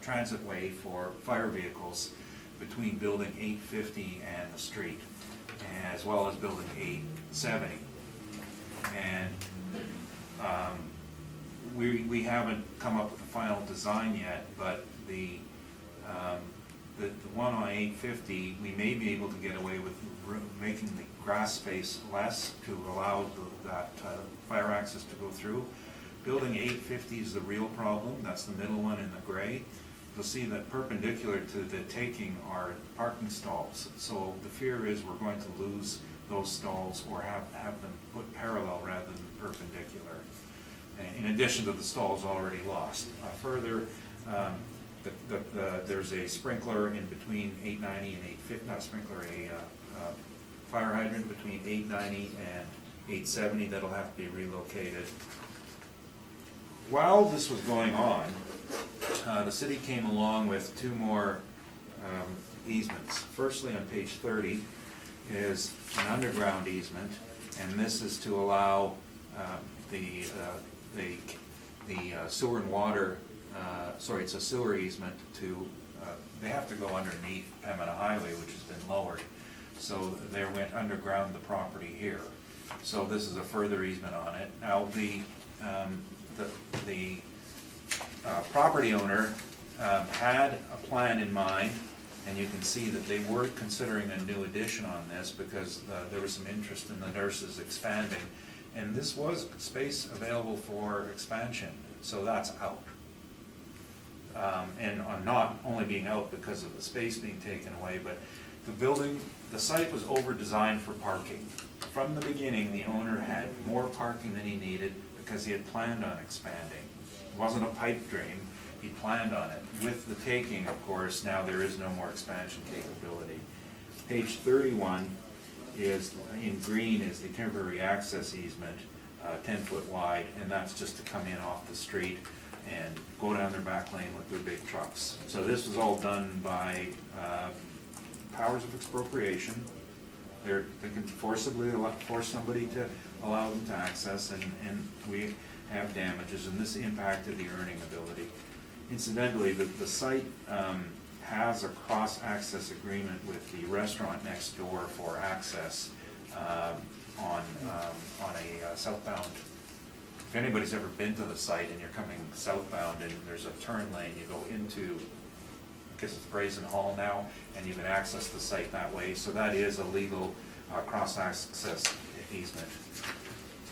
transit way for fire vehicles between building 850 and the street, as well as building 870. And we haven't come up with a final design yet, but the one on 850, we may be able to get away with making the grass space less to allow that fire access to go through. Building 850 is the real problem. That's the middle one in the gray. You'll see that perpendicular to the taking are parking stalls. So the fear is we're going to lose those stalls or have them put parallel rather than perpendicular, in addition to the stalls already lost. Further, there's a sprinkler in between 890 and 850, not sprinkler, a fire hydrant between 890 and 870 that'll have to be relocated. While this was going on, the city came along with two more easements. Firstly, on page 30 is an underground easement, and this is to allow the sewer and water, it's a sewer easement to, they have to go underneath Pembina Highway, which has been lowered. So they went underground the property here. So this is a further easement on it. Now the property owner had a plan in mind, and you can see that they were considering a new addition on this because there was some interest in the nurses expanding, and this was space available for expansion, so that's out. And not only being out because of the space being taken away, but the site was over-designed for parking. From the beginning, the owner had more parking than he needed because he had planned on expanding. It wasn't a pipe dream, he planned on it. With the taking, of course, now there is no more expansion capability. Page 31 is, in green, is the temporary access easement, 10-foot wide, and that's just to come in off the street and go down their back lane with their big trucks. So this was all done by powers of expropriation. They can force somebody to allow them to access, and we have damages, and this impacted the earning ability. Incidentally, the site has a cross-access agreement with the restaurant next door for access on a southbound. If anybody's ever been to the site and you're coming southbound and there's a turn lane, you go into, I guess it's Brazen Hall now, and you can access the site that way. So that is a legal cross-access easement.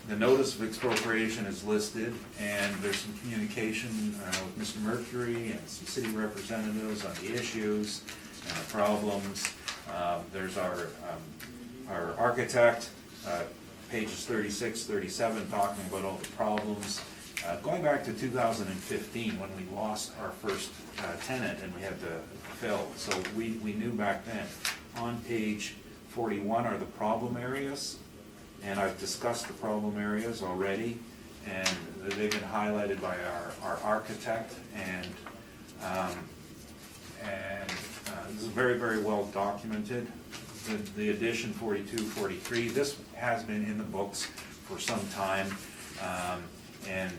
The notice of expropriation is listed, and there's some communication with Mr. Mercury and some city representatives on the issues and the problems. There's our architect, pages 36, 37, talking about all the problems. Going back to 2015, when we lost our first tenant and we had to fill, so we knew back then. On page 41 are the problem areas, and I've discussed the problem areas already, and they've been highlighted by our architect, and this is very, very well documented. The addition 42, 43, this has been in the books for some time, and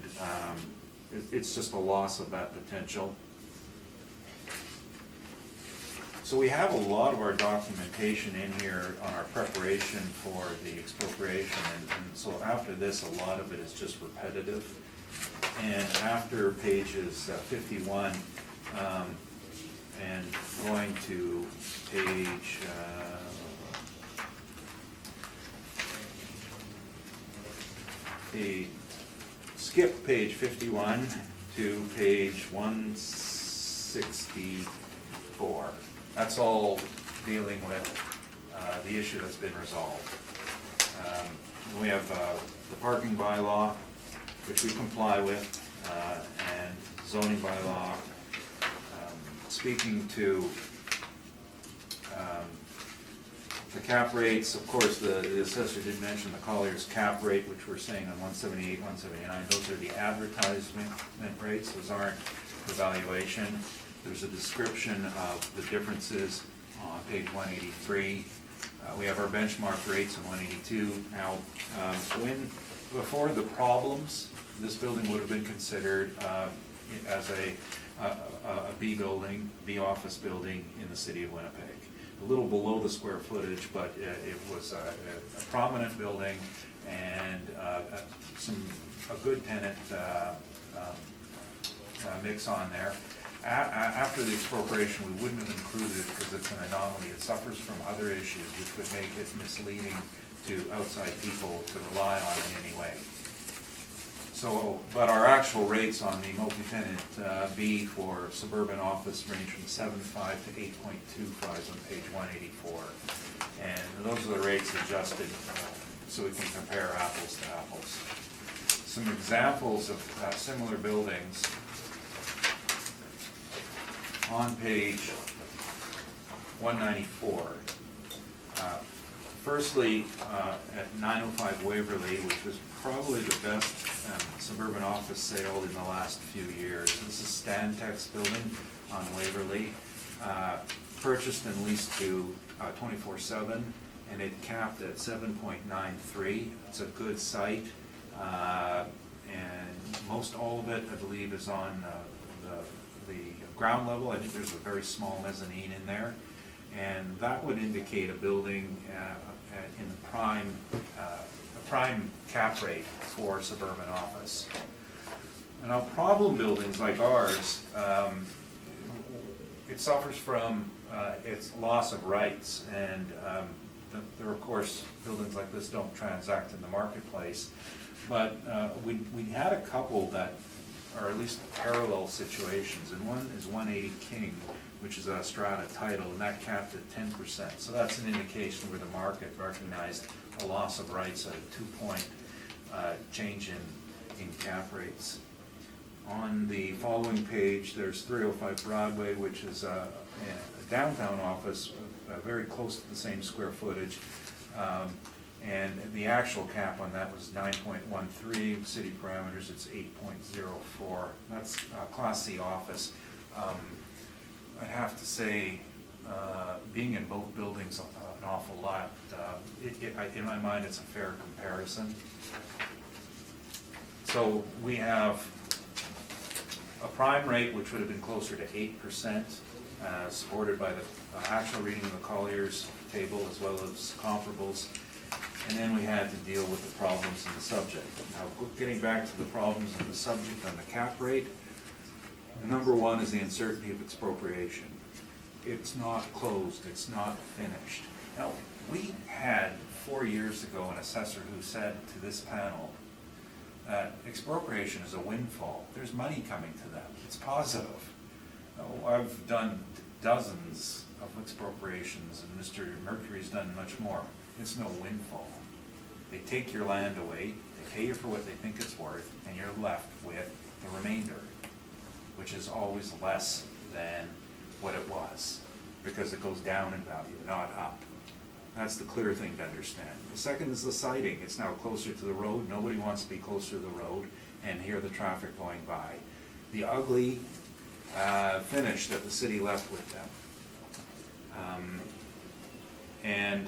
it's just a loss of that potential. So we have a lot of our documentation in here on our preparation for the expropriation, and so after this, a lot of it is just repetitive. And after pages 51, and going to page, skip page 51 to page 164. That's all dealing with the issue that's been resolved. We have the parking bylaw, which we comply with, and zoning bylaw. Speaking to the cap rates, of course, the assessor did mention the Collier's cap rate, which we're saying on 178, 179. Those are the advertisement rates. Those aren't the valuation. There's a description of the differences on page 183. We have our benchmark rates on 182. Now, before the problems, this building would have been considered as a B building, B office building in the city of Winnipeg. A little below the square footage, but it was a prominent building and a good tenant mix on there. After the expropriation, we wouldn't have included it because it's an anomaly. It suffers from other issues which would make it misleading to outside people to rely on in any way. So, but our actual rates on the multi-tenant B for suburban office range from 7.5 to 8.25 on page 184. And those are the rates adjusted so we can compare apples to apples. Some examples of similar buildings on page 194. Firstly, at 905 Waverly, which was probably the best suburban office sale in the last few years. This is Stantec's building on Waverly, purchased and leased to 24/7, and it capped at 7.93. It's a good site, and most all of it, I believe, is on the ground level. I think there's a very small mezzanine in there, and that would indicate a building in the prime cap rate for suburban office. And now problem buildings like ours, it suffers from its loss of rights, and there of course buildings like this don't transact in the marketplace, but we had a couple that are at least parallel situations, and one is 180 King, which is a strata title, and that capped at 10%. So that's an indication where the market recognized a loss of rights at a 2-point change in cap rates. On the following page, there's 305 Broadway, which is a downtown office, very close to the same square footage. And the actual cap on that was 9.13, city parameters, it's 8.04. That's Class C office. I'd have to say, being in both buildings an awful lot, in my mind, it's a fair comparison. So we have a prime rate which would have been closer to 8%, supported by the actual reading of the Collier's table as well as comparables. And then we had to deal with the problems in the subject. Now, getting back to the problems in the subject on the cap rate, number one is the uncertainty of expropriation. It's not closed, it's not finished. Now, we had 4 years ago an assessor who said to this panel that expropriation is a windfall. There's money coming to them, it's positive. I've done dozens of expropriations, and Mr. Mercury's done much more. It's no windfall. They take your land away, they pay you for what they think it's worth, and you're left with the remainder, which is always less than what it was, because it goes down in value, not up. That's the clear thing to understand. The second is the siting. It's now closer to the road. Nobody wants to be closer to the road and hear the traffic going by. The ugly finish that the city left with them. And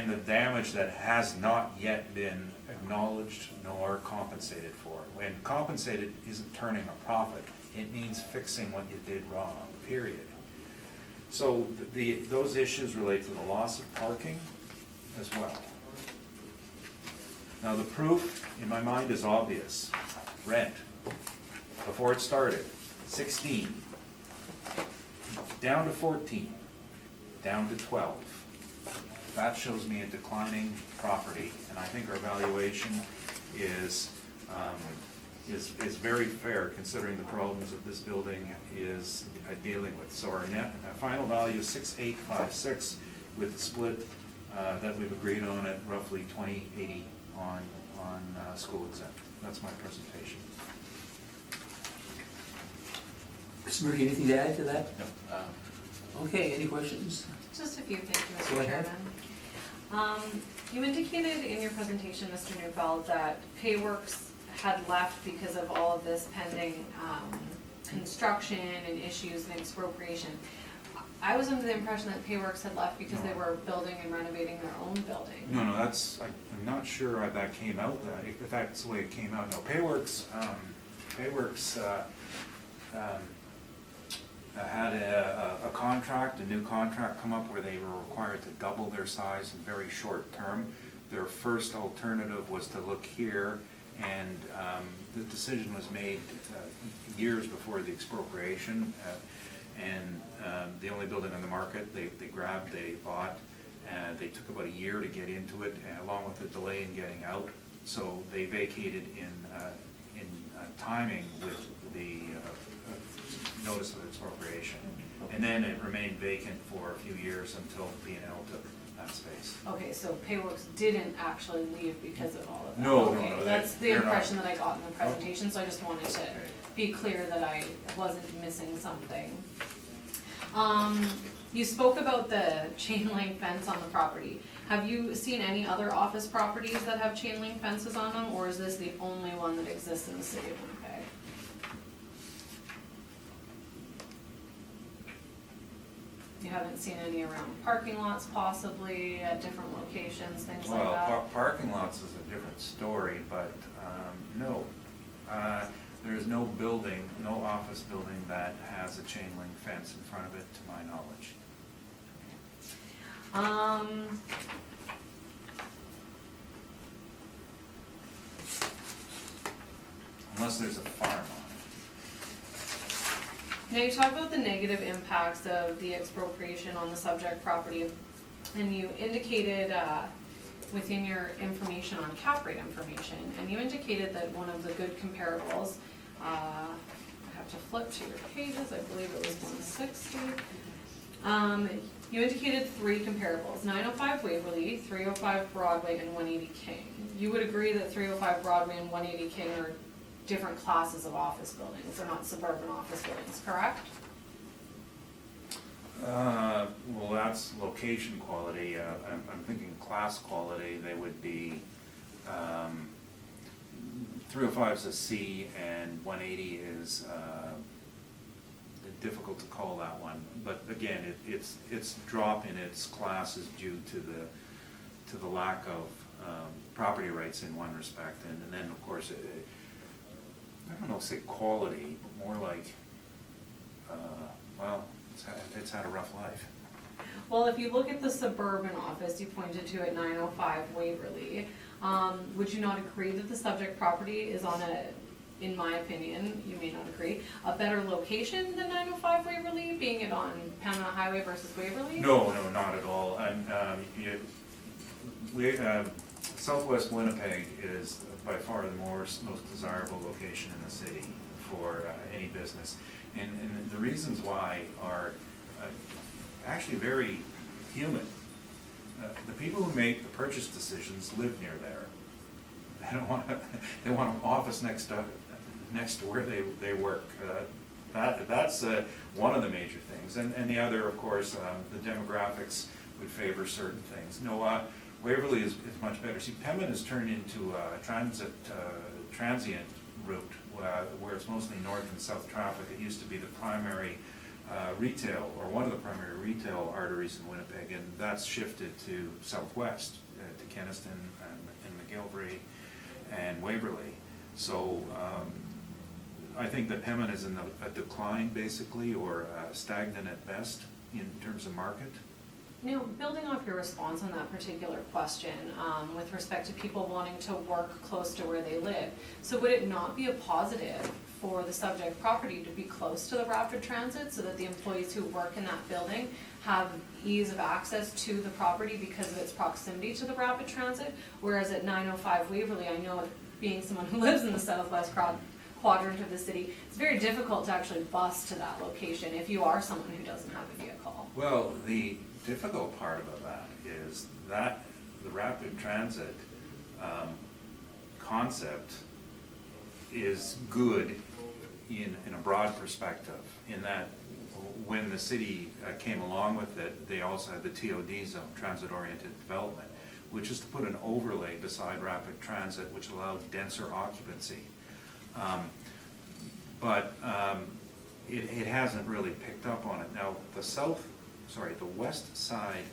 the damage that has not yet been acknowledged nor compensated for. When compensated isn't turning a profit, it means fixing what you did wrong, period. So those issues relate to the loss of parking as well. Now, the proof in my mind is obvious. Rent, before it started, 16, down to 14, down to 12. That shows me a declining property, and I think our valuation is very fair considering the problems that this building is dealing with. So our net final value is 6,856 with the split that we've agreed on at roughly 20/80 on school exempt. That's my presentation. Mr. Murphy, anything to add to that? No, Okay, any questions? Just a few, thank you, Go Mr. ahead. Chairman. You indicated in your presentation, Mr. Neufeld, that Payworks had left because of all of this pending construction and issues and expropriation. I was under the impression that Payworks had left because they were building and renovating their own building. No, that's, I'm not sure how that came out, if that's the way it came out. No, Payworks had a contract, a new contract come up where they were required to double their size in very short term. Their first alternative was to look here, and the decision was made years before the expropriation. And the only building on the market, they grabbed, they bought, and they took about a year to get into it, along with the delay in getting out. So they vacated in timing with the notice of expropriation. And then it remained vacant for a few years until B&L took that space. Okay, so Payworks didn't actually leave because of all of that? No, Okay, no, that's the they're not. impression that I got in the presentation, so I just wanted to be clear that I wasn't missing something. You spoke about the chain link fence on the property. Have you seen any other office properties that have chain link fences on them, or is this the only one that exists in the city of Winnipeg? You haven't seen any around parking lots possibly, at different locations, things like Well, that? parking lots is a different story, but no. There's no building, no office building that has a chain link fence in front of it, to my knowledge. Unless there's a farm on Now, you talk about the negative impacts of the expropriation on the subject property, and you indicated within your information on cap rate information, and you indicated that one of the good comparables, I have to flip to your pages, I believe it was 160. You indicated three comparables, 905 Waverly, 305 Broadway, and 180 King. You would agree that 305 Broadway and 180 King are different classes of office buildings, they're not suburban office buildings, correct? Well, that's location quality. I'm thinking class quality. They would be, 305 is a C and 180 is difficult to call that one. But again, its drop in its class is due to the lack of property rights in one respect, and then of course, I don't know, say quality, but more like, well, it's had a rough life. Well, if you look at the suburban office you pointed to at 905 Waverly, would you not agree that the subject property is on in my opinion, you may not agree, a better location than 905 Waverly, being it on Pembina Highway versus Waverly? No, not at all. Southwest Winnipeg is by far the most desirable location in the city for any business. And the reasons why are actually very human. The people who make the purchase decisions live near there. They want an office next to where they work. That's one of the major things. And the other, of course, the demographics would favor certain things. No, Waverly is much better. See, Pembina has turned into a transient route where it's mostly north and south traffic. It used to be the primary retail, or one of the primary retail arteries in Winnipeg, and that's shifted to southwest, to Kenaston and McGillivray and Waverly. So I think that Pembina is in a decline, basically, or stagnant at best. in terms of market? Now, building off your response on that particular question, with respect to people wanting to work close to where they live, so would it not be a positive for the subject property to be close to the rapid transit so that the employees who work in that building have ease of access to the property because of its proximity to the rapid transit? Whereas at 905 Waverly, I know being someone who lives in the southwest quadrant of the city, it's very difficult to actually bus to that location if you are someone who doesn't have a vehicle. Well, the difficult part about that is that the rapid transit concept is good in a broad perspective, in that when the city came along with it, they also had the TOD zone, transit-oriented development, which is to put an overlay beside rapid transit, which allowed denser occupancy. But it hasn't really picked up on it. Now, the west side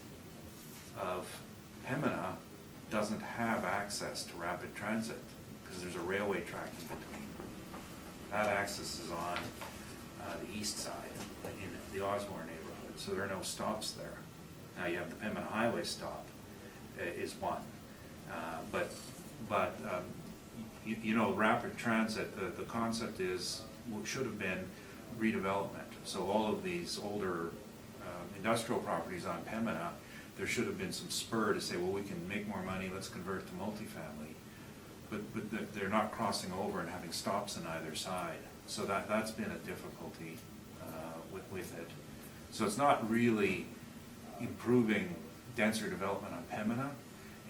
of Pembina doesn't have access to rapid transit because there's a railway track in between. That access is on the east side, in the Osborne neighborhood, so there are no stops there. Now you have the Pembina Highway stop is one, but you know, rapid transit, the concept is, should have been redevelopment. So all of these older industrial properties on Pembina, there should have been some spur to say, well, we can make more money, let's convert to multifamily. But they're not crossing over and having stops on either side. So that's been a difficulty with it. So it's not really improving denser development on Pembina.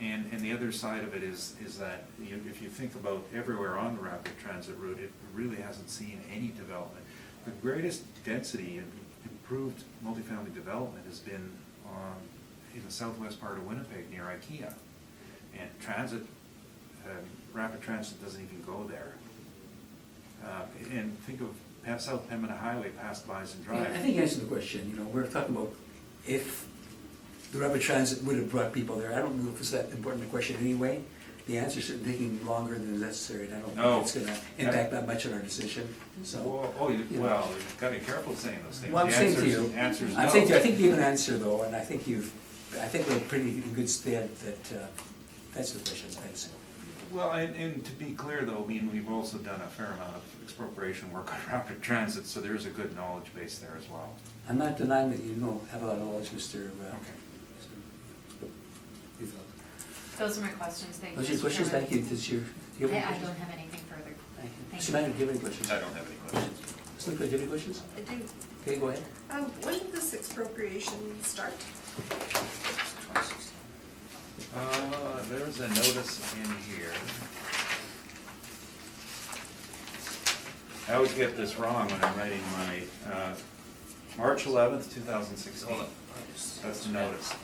And the other side of it is that if you think about everywhere on the rapid transit route, it really hasn't seen any development. The greatest density and improved multifamily development has been in the southwest part of Winnipeg near IKEA. And rapid transit doesn't even go there. And think of South Pembina Highway past Bison Yeah, Drive. I think you answered the question. You know, we're talking about if the rapid transit would have brought people there. I don't know if it's that important a question anyway. The answer is taking longer than is necessary, and I don't No. think it's gonna impact that much on our decision, so. You've got to be careful saying those things. Well, I'm The saying to answer's- you, answer's I no. think you have an answer though, and I think we're pretty in good stead that, that's the question, thanks. Well, and to be clear though, I mean, we've also done a fair amount of expropriation work on rapid transit, so there's a good knowledge base there as well. I'm not denying that you have a lot of knowledge, Mr. Those are my questions, thank you. Those are your Mr. questions, Chairman. thank you. Does your, do you have any I questions? don't have anything further. Thank you. Thank Mr. you. Manager, do you have any questions? I don't have any questions. Mr. Luca, do you have any questions? I do. Okay, go ahead. When did this expropriation start? There's a notice in here. I always get this wrong when I'm writing my, March 11th, 2016. Hold on. That's the notice.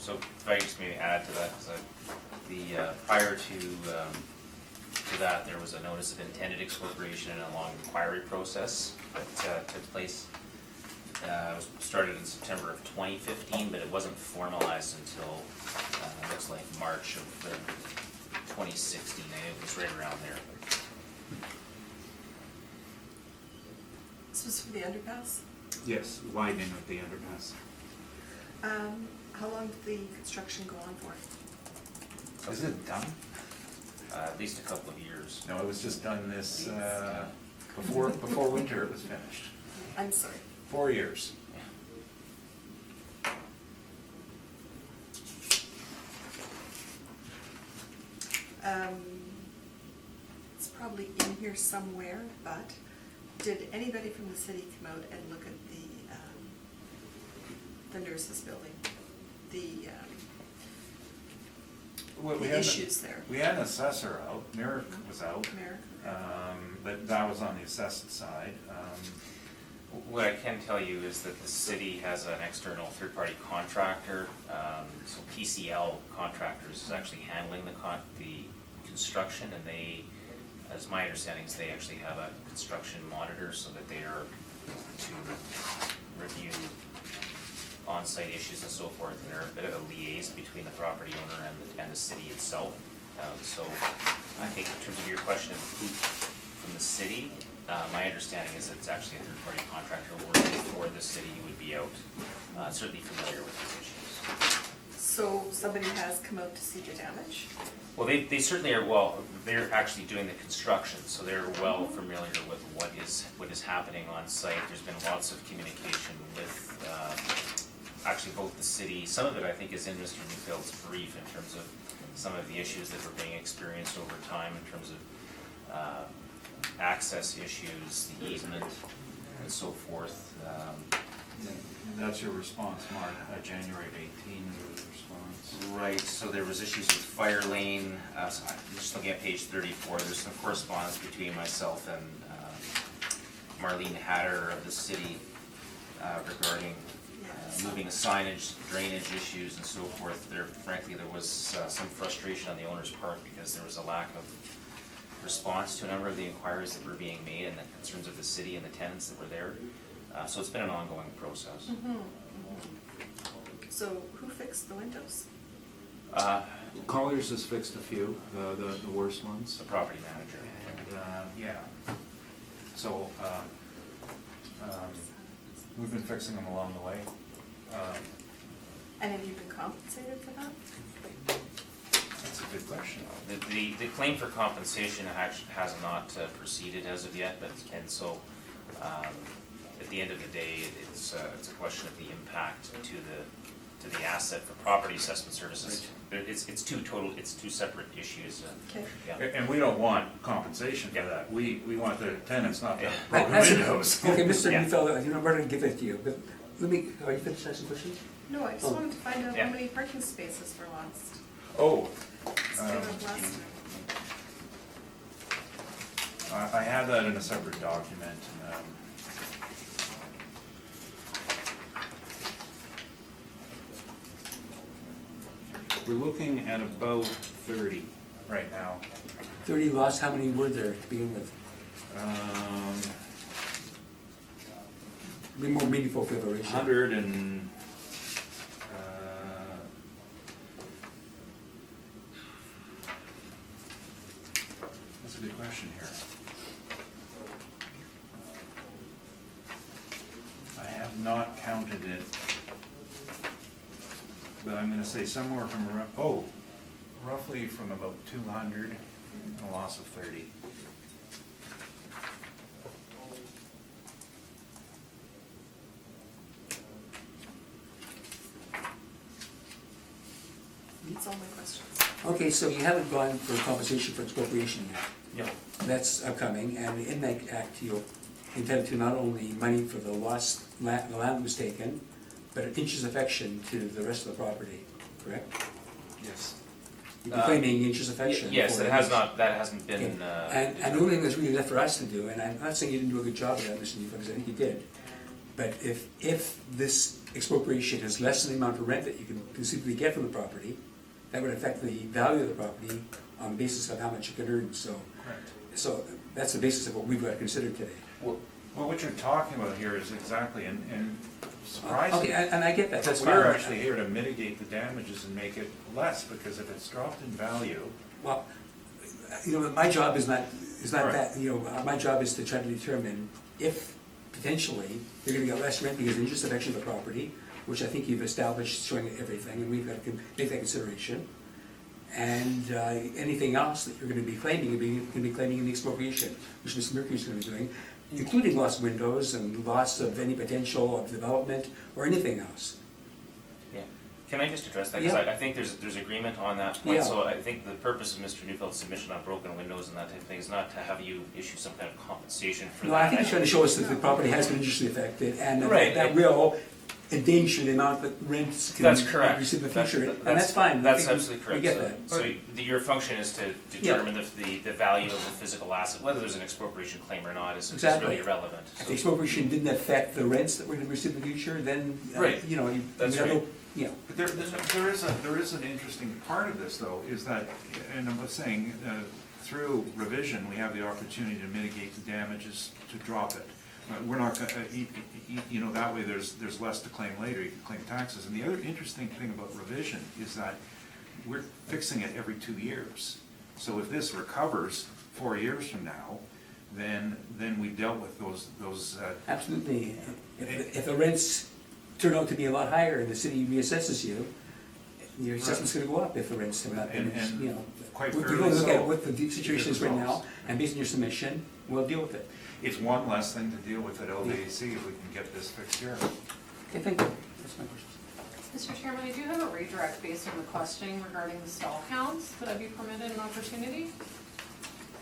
So if I just maybe add to that, because prior to that, there was a notice of intended expropriation and a long inquiry process that took place. It was started in September of 2015, but it wasn't formalized until, looks like March of 2016, it was right around there. This was for the underpass? Yes, widening of the underpass. How long did the construction go on for? Is it done? At least a couple of years. No, it was just done this, before winter it was finished. I'm sorry. 4 years. It's probably in here somewhere, but did anybody from the city come out and look at the nurses building? The issues there? We had an assessor out, Merrick was out, Merrick? but that was on the assessed side. What I can tell you is that the city has an external third-party contractor, so PCL Contractors is actually handling the construction, and they, as my understanding is, they actually have a construction monitor so that they are to review on-site issues and so forth, and they're a bit of a liaison between the property owner and the city itself. So I think in terms of your question of who from the city, My understanding is that it's actually a third-party contractor working for the city who would be out, certainly familiar with these issues. So somebody has come out to see the damage? Well, they certainly are, well, they're actually doing the construction, so they're well familiar with what is happening on site. There's been lots of communication with, actually both the city, some of it I think is in Mr. Newfield's brief in terms of some of the issues that were being experienced over time in terms of access issues, the easement, and so forth. That's your response, Mark, January 18, there was a response. Right, so there was issues with fire lane, so I'm just looking at page 34, there's some correspondence between myself and Marlene Hatter of the city regarding moving signage, drainage issues and so forth. Frankly, there was some frustration on the owner's part because there was a lack of response to a number of the inquiries that were being made and the concerns of the city and the tenants that were there. So it's been an ongoing process. So who fixed the windows? Colliers has fixed a few, the worst ones. The property manager. And, yeah. So, we've been fixing them along the way. And have you been compensated for that? That's a good question. The claim for compensation has not proceeded as of yet, and so at the end of the day, it's a question of the impact to the asset for property assessment services. It's two separate issues. Okay. Yeah. And we don't want compensation for Yeah. that. We want the tenants not to Yeah. broken That's it. windows. Okay, Mr. Yeah. Neufeld, I'm going to give it to you, but let me, are you finished asking questions? No, I just Oh. wanted to find out Yeah. how many parking spaces were lost. Oh, Instead of last time. I have that in a separate document. We're looking at about 30 right now. 30 lost, how many were there to begin with? Be more meaningful for the ratio. 100 and, that's a good question here. I have not counted it, but I'm gonna say somewhere from around, roughly from about 200 and a loss of 30. That's all my questions. Okay, so you haven't gone for compensation for expropriation yet. Yeah. That's upcoming, and in that act, you'll intend to not only money for the lost land, the land was taken, but inches affection to the rest of the property, correct? Yes. You'd be claiming inches affection. Yes, for that hasn't been. And the only thing that's really left for us to do, and I'm not saying you didn't do a good job of that, Mr. Neufeld, because I think you did, but if this expropriation is less than the amount of rent that you can conceivably get from the property, that would affect the value of the property on the basis of how much you can earn, so. Correct. So that's the basis of what we've got to consider today. Well, what you're talking about here is exactly, and surprisingly. Okay, and I get that, that's fine. We're actually here to mitigate the damages and make it less, because if it's dropped in value, Well, you know, my job is not Right. that, you know, my job is to try to determine if potentially you're gonna get less rent because of interest affection of the property, which I think you've established showing everything, and we've got to make that consideration. And anything else that you're gonna be claiming, you're gonna be claiming in the expropriation, which Mr. Mercury's gonna be doing, including lost windows and loss of any potential of development or anything else. Yeah. Can I just address that? Because Yeah. I think there's agreement on that point. Yeah. So I think the purpose of Mr. Newfeld's submission on broken windows and that type of thing is not to have you issue some kind of compensation for that. No, I think he's trying to show us that the property has been injuriously affected, and Right. that will endanger the amount that rents can That's correct. receive in the That's- future, and that's fine. I That's think we- absolutely correct. We get So- that. So your function is to determine if the value of the physical asset, whether there's an expropriation claim or not, is Exactly. really irrelevant. If the So- expropriation didn't affect the rents that we're going to receive in the future, then, Right. you know, That's have no- right. you know. but there is an interesting part of this, though, is that, and I was saying, through revision, we have the opportunity to mitigate the damages, to drop it. We're not, you know, that way there's less to claim later, you can claim taxes. And the other interesting thing about revision is that we're fixing it every 2 years. So if this recovers 4 years from now, then we dealt with those, Absolutely. If the rents turn out to be a lot higher and the city reassesses you, your assessment's gonna go up if the rents turn up. And you know, quite we're fairly gonna look at so, what the situation is right now, results. and based on your submission, we'll deal with it. it's one less thing to deal with at LDAC if we can get this fixed here. Okay, thank you. That's my question. Mr. Chairman, I do have a redirect based on the questioning regarding the stall counts. Could I be permitted an opportunity?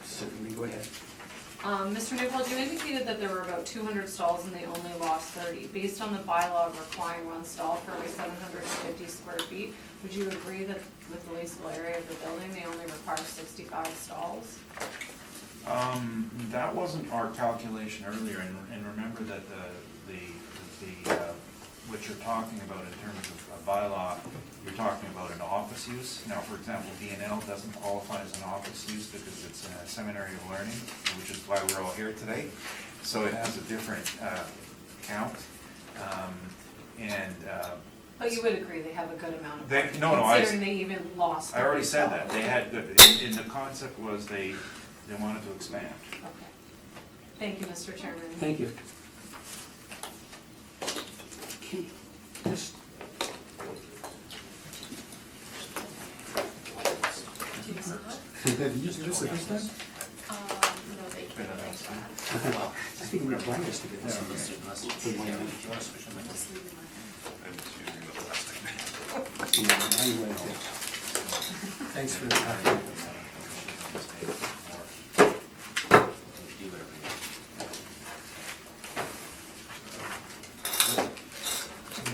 Certainly, go ahead. Mr. Newfeld, you indicated that there were about 200 stalls and they only lost 30. Based on the bylaw requiring one stall for every 750 square feet, would you agree that with the leasable area of the building, they only require 65 stalls? That wasn't our calculation earlier, and remember that what you're talking about in terms of a bylaw, you're talking about an office use. Now, for example, D&L doesn't qualify as an office use because it's a seminary of learning, which is why we're all here today. So it has a different count, But you would agree they have a good amount of They- parking, no, I- considering they even lost 30 I already said that, stalls. they had good, and the concept was they wanted to expand. Okay. Thank you, Mr. Chairman. Thank you. Okay, just. Did you use this the first time? No, they can't make that. I think we're blind us to get this. Good one, man. Just leave them Yeah, anyway, thanks for the.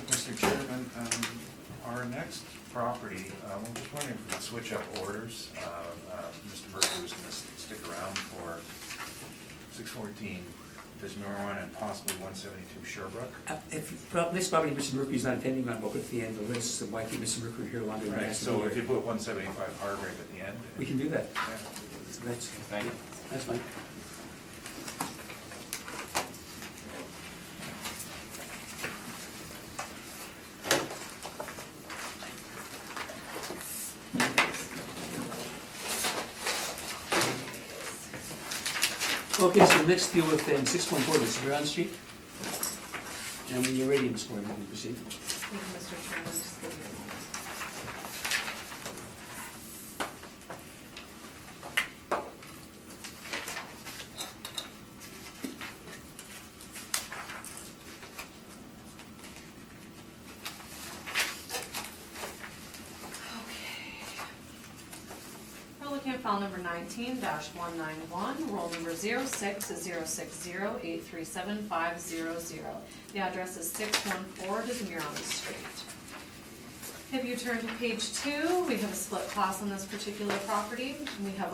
Mr. Chairman, our next property, I'm just wondering if we could switch up orders. Mr. Murphy was gonna stick around for 614 Dismarion and possibly 172 Sherbrooke. This property, Mr. Murphy's not attending on, but at the end of the list, so why keep Mr. Murphy here longer than he Right, has to so be if you here? put 175 Hargrave at the end. We can do that. Yeah. That's, Thank you. that's fine. Okay, so next deal with 6.4, this is on Street. And when you're ready, Ms. Gordon, you can proceed. Thank you, Mr. Chairman. Just give me a moment. We're looking at file number 19-191, roll number 0606083750. The address is 614 Dismarion Street. If you turn to page 2, we have a split class on this particular property. We have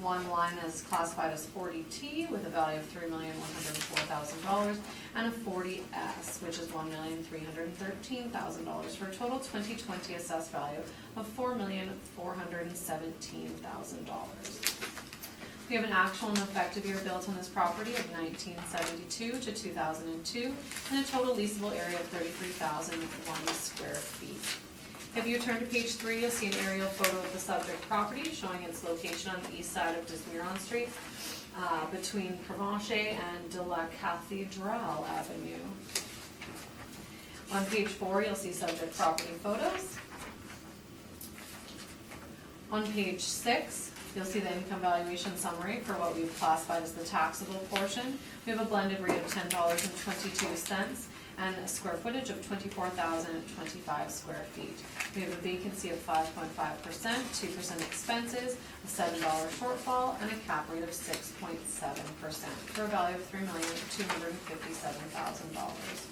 one line is classified as 40T with a value of $3,104,000 and a 40S, which is $1,313,000 for a total 2020 assessed value of $4,417,000. We have an actual and effective year built on this property of 1972 to 2002 and a total leasable area of 33,001 square feet. If you turn to page 3, you'll see an aerial photo of the subject property showing its location on the east side of Dismarion Street between Provencher and de la Cathedral Avenue. On page 4, you'll see subject property photos. On page 6, you'll see the income valuation summary for what we've classified as the taxable portion. We have a blended rate of $10.22 and a square footage of 24,025 square feet. We have a vacancy of 5.5%, 2% expenses, a $7 shortfall, and a cap rate of 6.7% for a value of $3,257,000.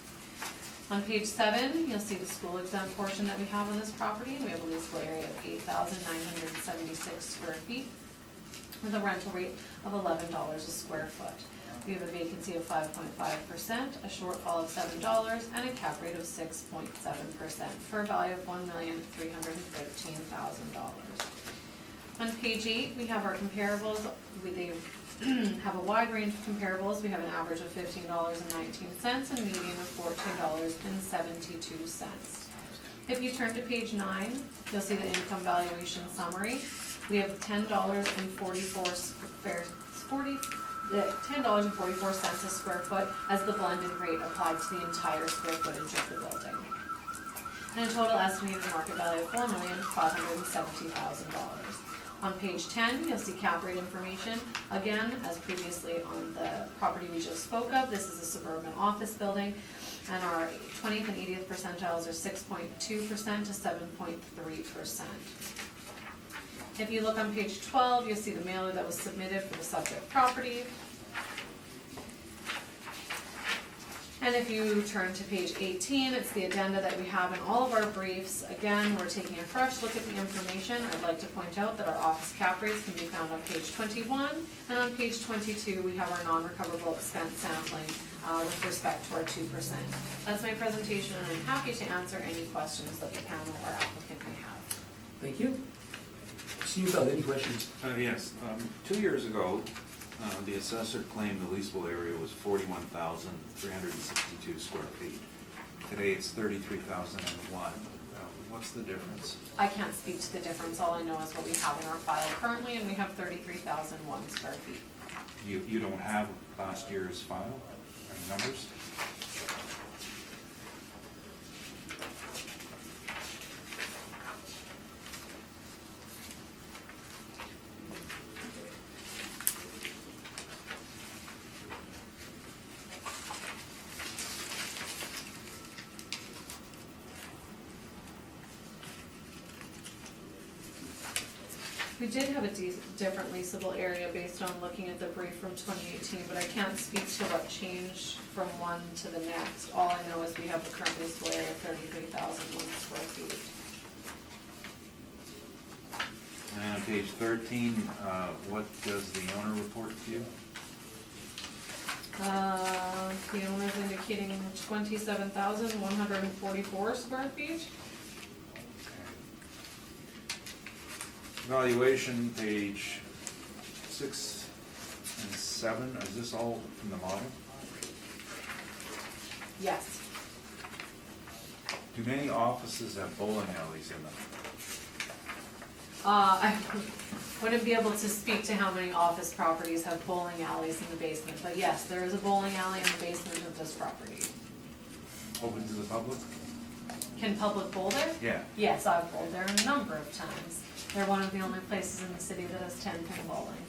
On page 7, you'll see the school exempt portion that we have on this property. We have a leasable area of 8,976 square feet with a rental rate of $11 a square foot. We have a vacancy of 5.5%, a shortfall of $7, and a cap rate of 6.7% for a value of $1,313,000. On page 8, we have our comparables. They have a wide range of comparables. We have an average of $15.19 and a median of $14.72. If you turn to page 9, you'll see the income valuation summary. We have $10.44 $10.44 a square foot as the blended rate applied to the entire square footage of the building. And a total estimated market value of $4,570,000. On page 10, you'll see cap rate information. Again, as previously on the property we just spoke of, this is a suburban office building, and our 20th and 80th percentiles are 6.2% to 7.3%. If you look on page 12, you'll see the mailer that was submitted for the subject property. And if you turn to page 18, it's the addenda that we have in all of our briefs. Again, we're taking a fresh look at the information. I'd like to point out that our office cap rates can be found on page 21, and on page 22, we have our non-recoverable expense sampling with respect to our 2%. That's my presentation, and I'm happy to answer any questions that the panel or applicant may have. Thank you. Steve Bell, any questions? Yes, 2 years ago, the assessor claimed the leasable area was 41,362 square feet. Today it's 33,001. What's the difference? I can't speak to the difference. All I know is what we have in our file currently, and we have 33,001 square feet. You don't have last year's file, any numbers? We did have a different leasable area based on looking at the brief from 2018, but I can't speak to what changed from one to the next. All I know is we have the current leasable area of 33,001 square feet. And on page 13, what does the owner report to you? The owner's indicating 27,144 square feet. Valuation, page 6 and 7, is this all from the model? Yes. Do many offices have bowling alleys in them? I wouldn't be able to speak to how many office properties have bowling alleys in the basement, but yes, there is a bowling alley in the basement of this property. Open to the public? Can public bowl there? Yeah. Yes, I've bowled there a number of times. They're one of the only places in the city that has 10-pin bowling.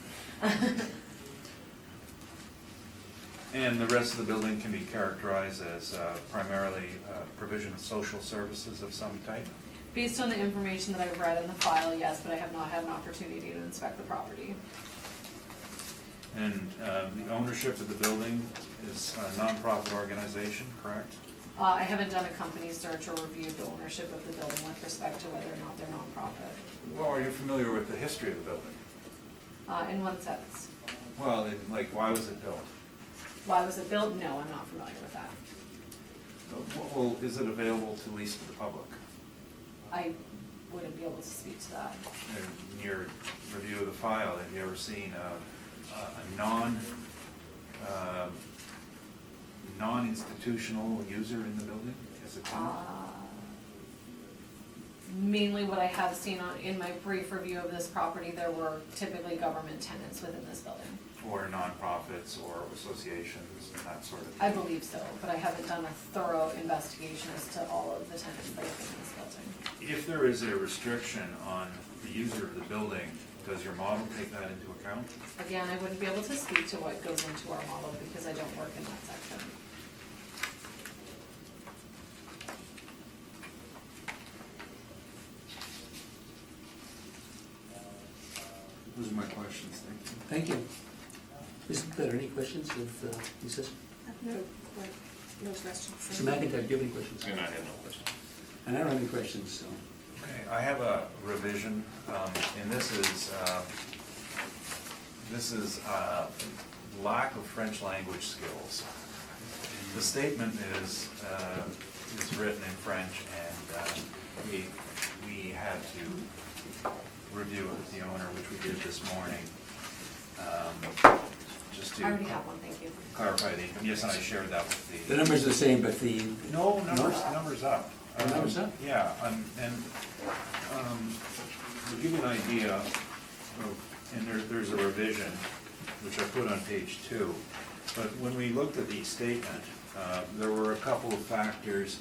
And the rest of the building can be characterized as primarily provision of social services of some type? Based on the information that I've read in the file, yes, but I have not had an opportunity to inspect the property. And the ownership of the building is a nonprofit organization, correct? I haven't done a company search or reviewed the ownership of the building with respect to whether or not they're nonprofit. Well, are you familiar with the history of the building? In what sense? Well, why was it built? Why was it built? No, I'm not familiar with that. Well, is it available to lease to the public? I wouldn't be able to speak to that. In your review of the file, have you ever seen a non-institutional user in the building as a tenant? Mainly what I have seen in my brief review of this property, there were typically government tenants within this building. Or nonprofits or associations and that sort of thing? I believe so, but I haven't done a thorough investigation as to all of the tenants that are in this building. If there is a restriction on the user of the building, does your model take that into account? Again, I wouldn't be able to speak to what goes into our model because I don't work in that section. Those are my questions, thank you. Thank you. Isn't there any questions of the assessor? No questions. Mr. McIntyre, do you have any questions? And I have no question. And I don't have any questions, so. Okay, I have a revision, and this is lack of French language skills. The statement is written in French, and we had to review it with the owner, which we did this morning, just to I already have one, thank you. clarify the income. Yes, and I shared that with the. The numbers are the same, but the. No, numbers up. Oh, numbers up? Yeah, and to give you an idea of, and there's a revision, which I put on page 2. But when we looked at the statement, there were a couple of factors.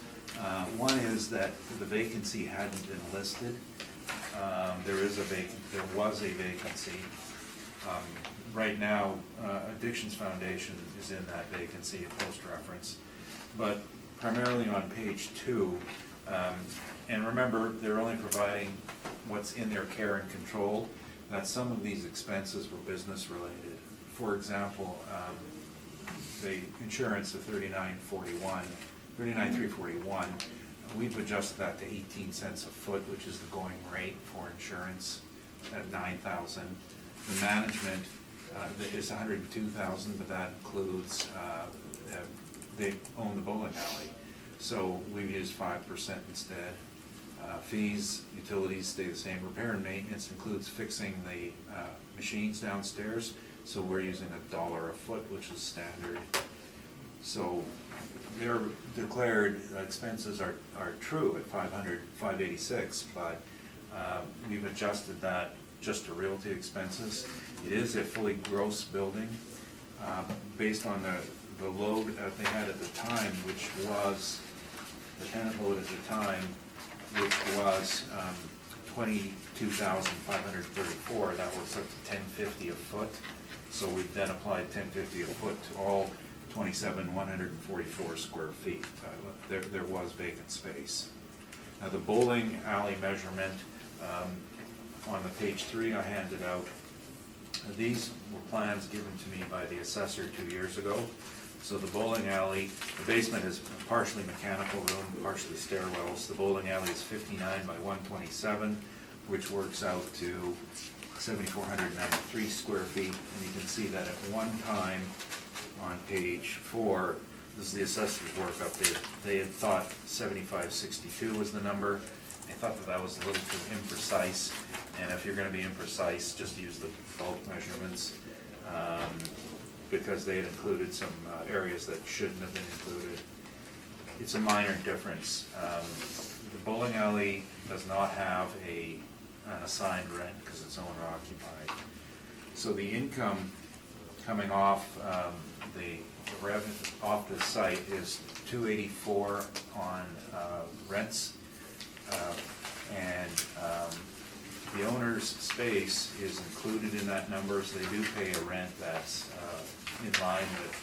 One is that the vacancy hadn't been listed. There was a vacancy. Right now, Addictions Foundation is in that vacancy, a post reference. But primarily on page 2, and remember, they're only providing what's in their care and control, that some of these expenses were business related. For example, the insurance of $39,341, we've adjusted that to 18 cents a foot, which is the going rate for insurance at $9,000. The management is $102,000, but that includes, they own the bowling alley. So we've used 5% instead. Fees, utilities stay the same. Repair and maintenance includes fixing the machines downstairs, so we're using $1 a foot, which is standard. So their declared expenses are true at $586, but we've adjusted that just to realty expenses. It is a fully gross building, based on the load that they had at the time, which was, the tenant load at the time, which was 22,534, that works up to $10.50 a foot. So we then applied $10.50 a foot to all 27,144 square feet. There was vacant space. Now the bowling alley measurement, on the page 3 I handed out, these were plans given to me by the assessor 2 years ago. So the bowling alley, the basement is partially mechanical room, partially stairwells. The bowling alley is 59 by 127, which works out to 7,493 square feet. And you can see that at one time on page 4, this is the assessor's workup. They had thought 7562 was the number. They thought that was a little too imprecise. And if you're going to be imprecise, just use the bulk measurements. Because they had included some areas that shouldn't have been included. It's a minor difference. The bowling alley does not have an assigned rent because it's owner occupied. So the income coming off the revenue off the site is $284 on rents, and the owner's space is included in that number, so they do pay a rent that's in line with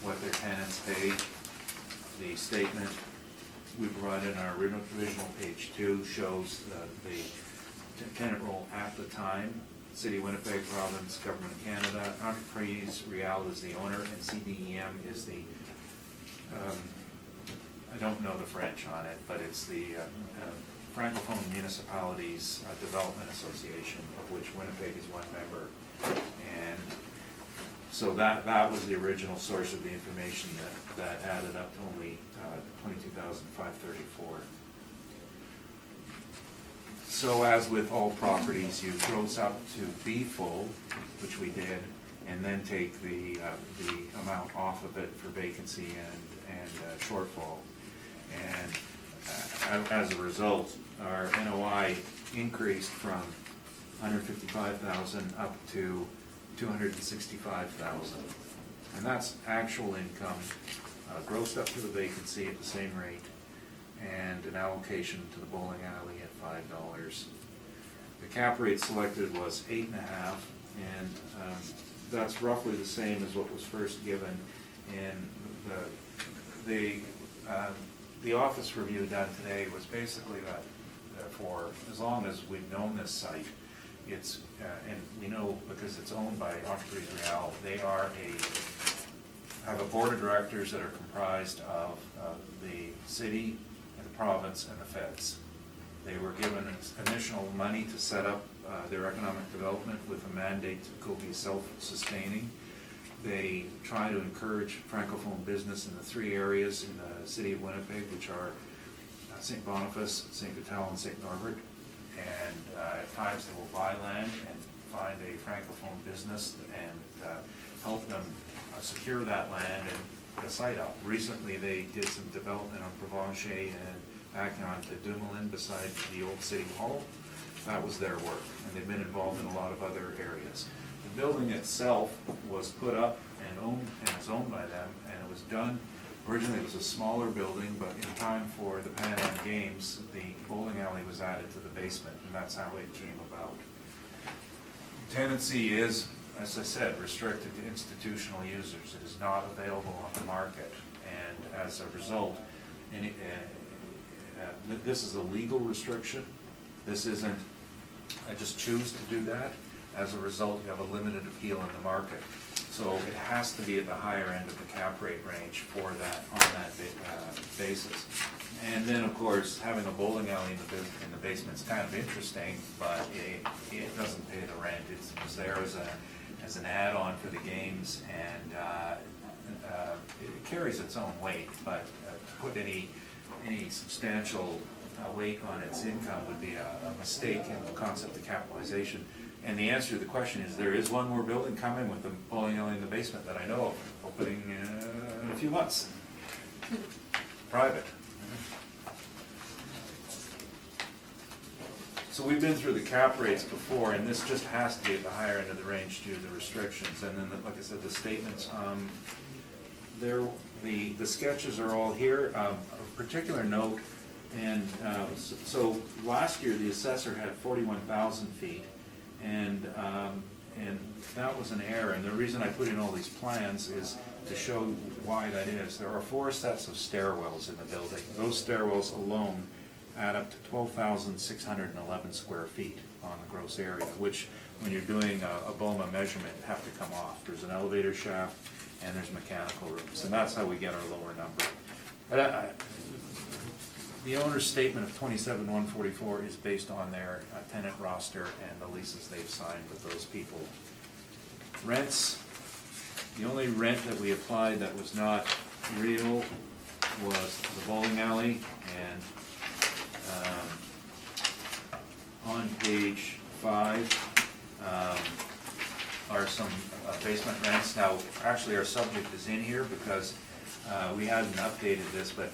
what their tenants pay. The statement we provided in our original page 2 shows the tenant roll at the time. City of Winnipeg, Province, Government of Canada, Entreprise Real is the owner, and CDEM is the, I don't know the French on it, but it's the Francophone Municipalities Development Association, of which Winnipeg is one member. And so that was the original source of the information that added up to only 22,534. So as with all properties, you gross up to be full, which we did, and then take the amount off of it for vacancy and shortfall. And as a result, our NOI increased from 155,000 up to 265,000. And that's actual income, grossed up to the vacancy at the same rate, and an allocation to the bowling alley at $5. The cap rate selected was 8.5, and that's roughly the same as what was first given. And the office review done today was basically that for as long as we've known this site, it's and we know because it's owned by Entreprise Real, they have a board of directors that are comprised of the city and the province and the feds. They were given initial money to set up their economic development with a mandate to go be self-sustaining. They try to encourage Francophone business in the 3 areas in the city of Winnipeg, which are St. Boniface, St. Vital, and St. Norbert. And at times they will buy land and find a Francophone business and help them secure that land and the site up. Recently they did some development on Provencher and back onto Demolitions beside the old city hall. That was their work, and they've been involved in a lot of other areas. The building itself was put up and owned, and it's owned by them, and it was done, originally it was a smaller building, but in time for the Pan Am Games, the bowling alley was added to the basement, and that's how it came about. Tenancy is, as I said, restricted to institutional users. It is not available on the market, and as a result, this is a legal restriction. This isn't, I just choose to do that. As a result, you have a limited appeal in the market. So it has to be at the higher end of the cap rate range for that, on that basis. And then, of course, having a bowling alley in the basement is kind of interesting, but it doesn't pay the rent. It's there as an add-on for the games, and it carries its own weight, but to put any substantial weight on its income would be a mistake in the concept of capitalization. And the answer to the question is, there is one more building coming with a bowling alley in the basement that I know of, opening in a few months. Private. So we've been through the cap rates before, and this just has to be at the higher end of the range due to the restrictions. And then, like I said, the statements, the sketches are all here. Of particular note, and so last year the assessor had 41,000 feet, and that was an error. And the reason I put in all these plans is to show why that is. There are 4 sets of stairwells in the building. Those stairwells alone add up to 12,611 square feet on the gross area, which, when you're doing a BOMA measurement, have to come off. There's an elevator shaft and there's mechanical rooms, and that's how we get our lower number. But the owner's statement of 27,144 is based on their tenant roster and the leases they've signed with those people. Rents, the only rent that we applied that was not real was the bowling alley, and on page 5 are some basement rents. Now, actually, our subject is in here because we hadn't updated this, but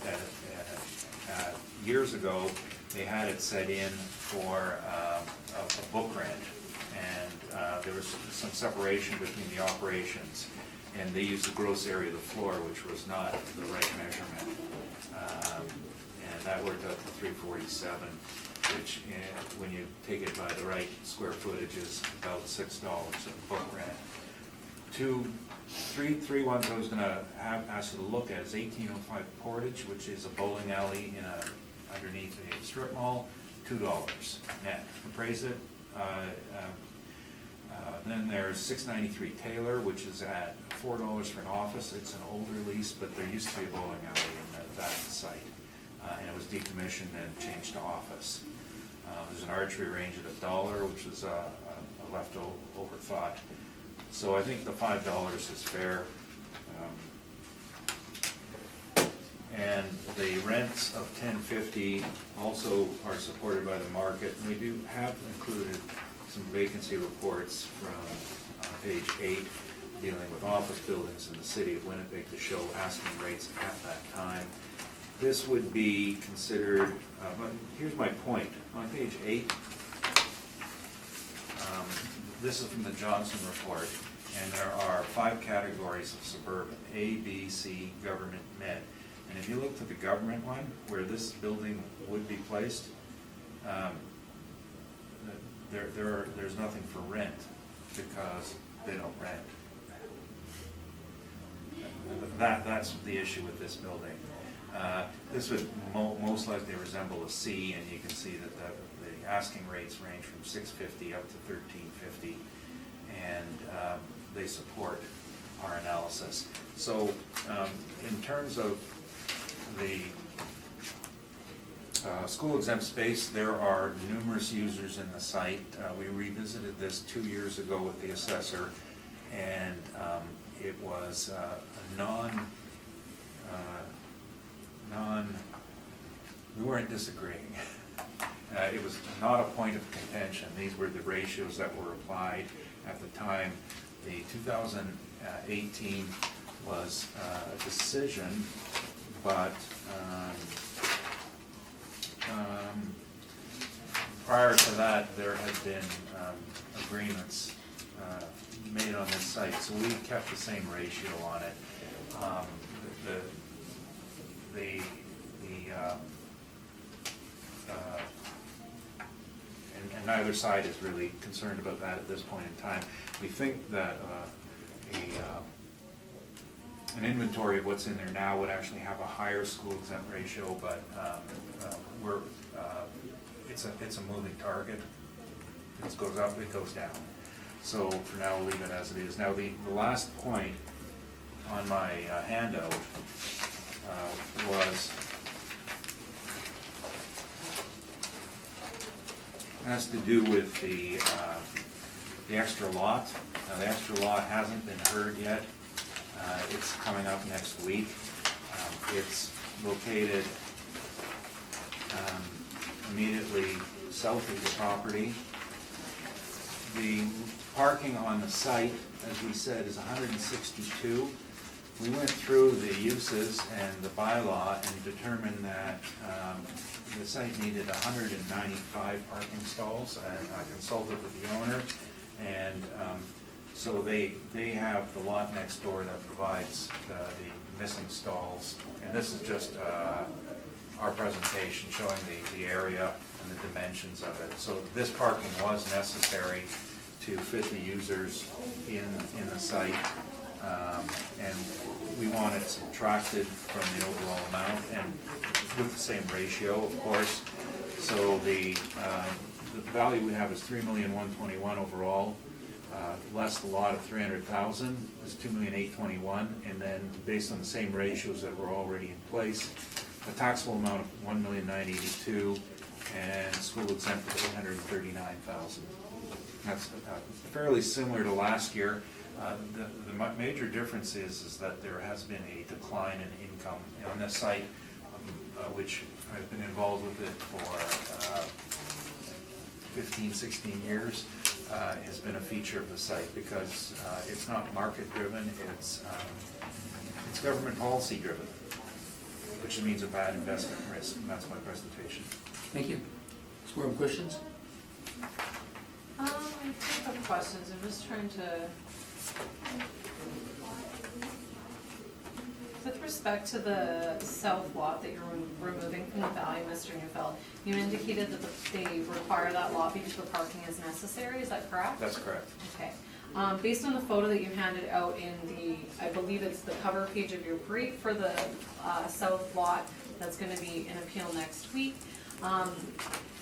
years ago, they had it set in for a book rent, and there was some separation between the operations, and they used the gross area of the floor, which was not the right measurement. And that worked out to 347, which, when you take it by the right square footage, is about $6 a book rent. Three ones I was going to ask you to look at is 1805 Portage, which is a bowling alley underneath a strip mall, $2 net. Appraise it. Then there's 693 Taylor, which is at $4 for an office. It's an older lease, but there used to be a bowling alley in that site, and it was decommissioned and changed to office. There's an archery range at $1, which is a leftover thought. So I think the $5 is fair. And the rents of $10.50 also are supported by the market. And we do have included some vacancy reports from page 8 dealing with office buildings in the city of Winnipeg to show asking rates at that time. This would be considered, but here's my point. On page 8, this is from the Johnson report, and there are 5 categories of suburban: A, B, C, government, med. And if you look to the government one, where this building would be placed, there's nothing for rent because they don't rent. That's the issue with this building. This would most likely resemble a C, and you can see that the asking rates range from $6.50 up to $13.50, and they support our analysis. So in terms of the school exempt space, there are numerous users in the site. We revisited this 2 years ago with the assessor, and it was we weren't disagreeing. It was not a point of contention. These were the ratios that were applied at the time. The 2018 was a decision, but prior to that, there had been agreements made on this site, so we kept the same ratio on it. And neither side is really concerned about that at this point in time. We think that an inventory of what's in there now would actually have a higher school exempt ratio, but it's a moving target. It goes up, it goes down. So for now, we'll leave it as it is. Now, the last point on my handout has to do with the extra lot. Now, the extra lot hasn't been heard yet. It's coming up next week. It's located immediately south of the property. The parking on the site, as we said, is 162. We went through the uses and the bylaw and determined that the site needed 195 parking stalls, and I consulted with the owner, and so they have the lot next door that provides the missing stalls, and this is just our presentation showing the area and the dimensions of it. So this parking was necessary to fit the users in the site, and we want it subtracted from the overall amount, and with the same ratio, of course. So the value we have is $3,121,000 overall, less the lot of $300,000 is $2,821,000, and then based on the same ratios that were already in place, a taxable amount of $1,982,000 and school exempt of $839,000. That's fairly similar to last year. The major difference is that there has been a decline in income on this site, which I've been involved with it for 15, 16 years. Has been a feature of the site because it's not market driven, it's government policy driven, which means a bad investment risk, and that's my presentation. Thank you. Squirrel, questions? I have a couple questions. I'm just trying to. With respect to the south lot that you're removing from the valley, Mr. Neufeld, you indicated that they require that lot because the parking is necessary. Is that correct? That's correct. Okay. Based on the photo that you handed out in I believe it's the cover page of your brief for the south lot that's going to be in appeal next week,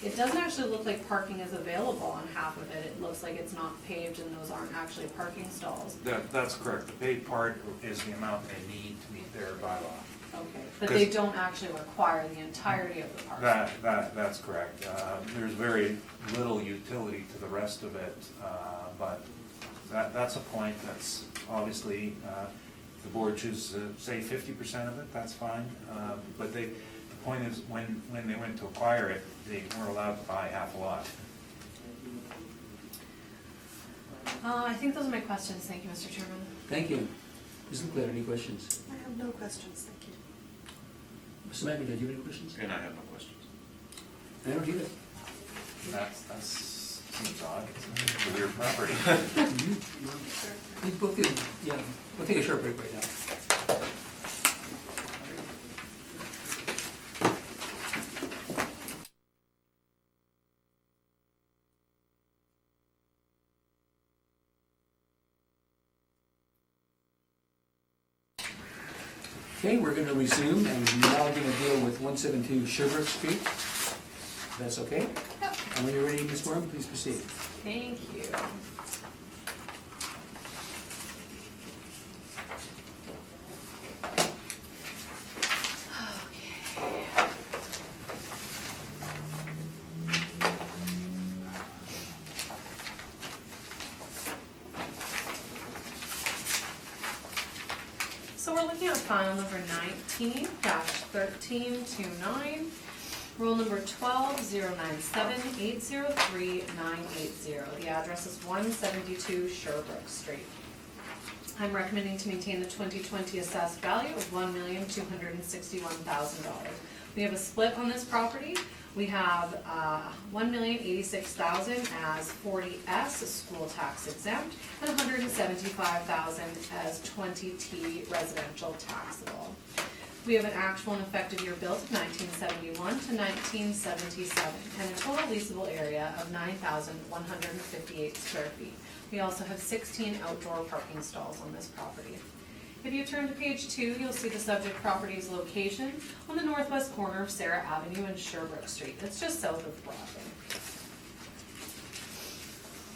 it doesn't actually look like parking is available on half of it. It looks like it's not paved and those aren't actually parking stalls. That's correct. The paid part is the amount they need to meet their bylaw. Okay, but they don't actually require the entirety of the parking. That's correct. There's very little utility to the rest of it, but that's a point that's obviously, the board chooses to say 50% of it, that's fine. But the point is, when they went to acquire it, they weren't allowed to buy half a lot. I think those are my questions. Thank you, Mr. Chairman. Thank you. Ms. Leclerc, any questions? I have no questions, thank you. Mr. Maggie, do you have any questions? And I have no questions. I don't either. That seems odd. It's a weird property. We'll take a short break right now. Okay, we're going to resume, and we're now going to deal with 172 Sherbrooke Street. If that's okay? Yep. And when you're ready, Ms. Worm, please proceed. Thank you. So we're looking at file number 19-1329, roll number 12-097-803-980. The address is 172 Sherbrooke Street. I'm recommending to maintain the 2020 assessed value of $1,261,000. We have a split on this property We have, 1,086,000 as 40S, school tax exempt, and 175,000 as 20T residential taxable. We have an actual and effective year built of 1971 to 1977, and a total leasable area of 9,158 square feet. We also have 16 outdoor parking stalls on this property. If you turn to page 2, you'll see the subject property's location on the northwest corner of Sarah Avenue and Sherbrooke Street. It's just south of Broadway.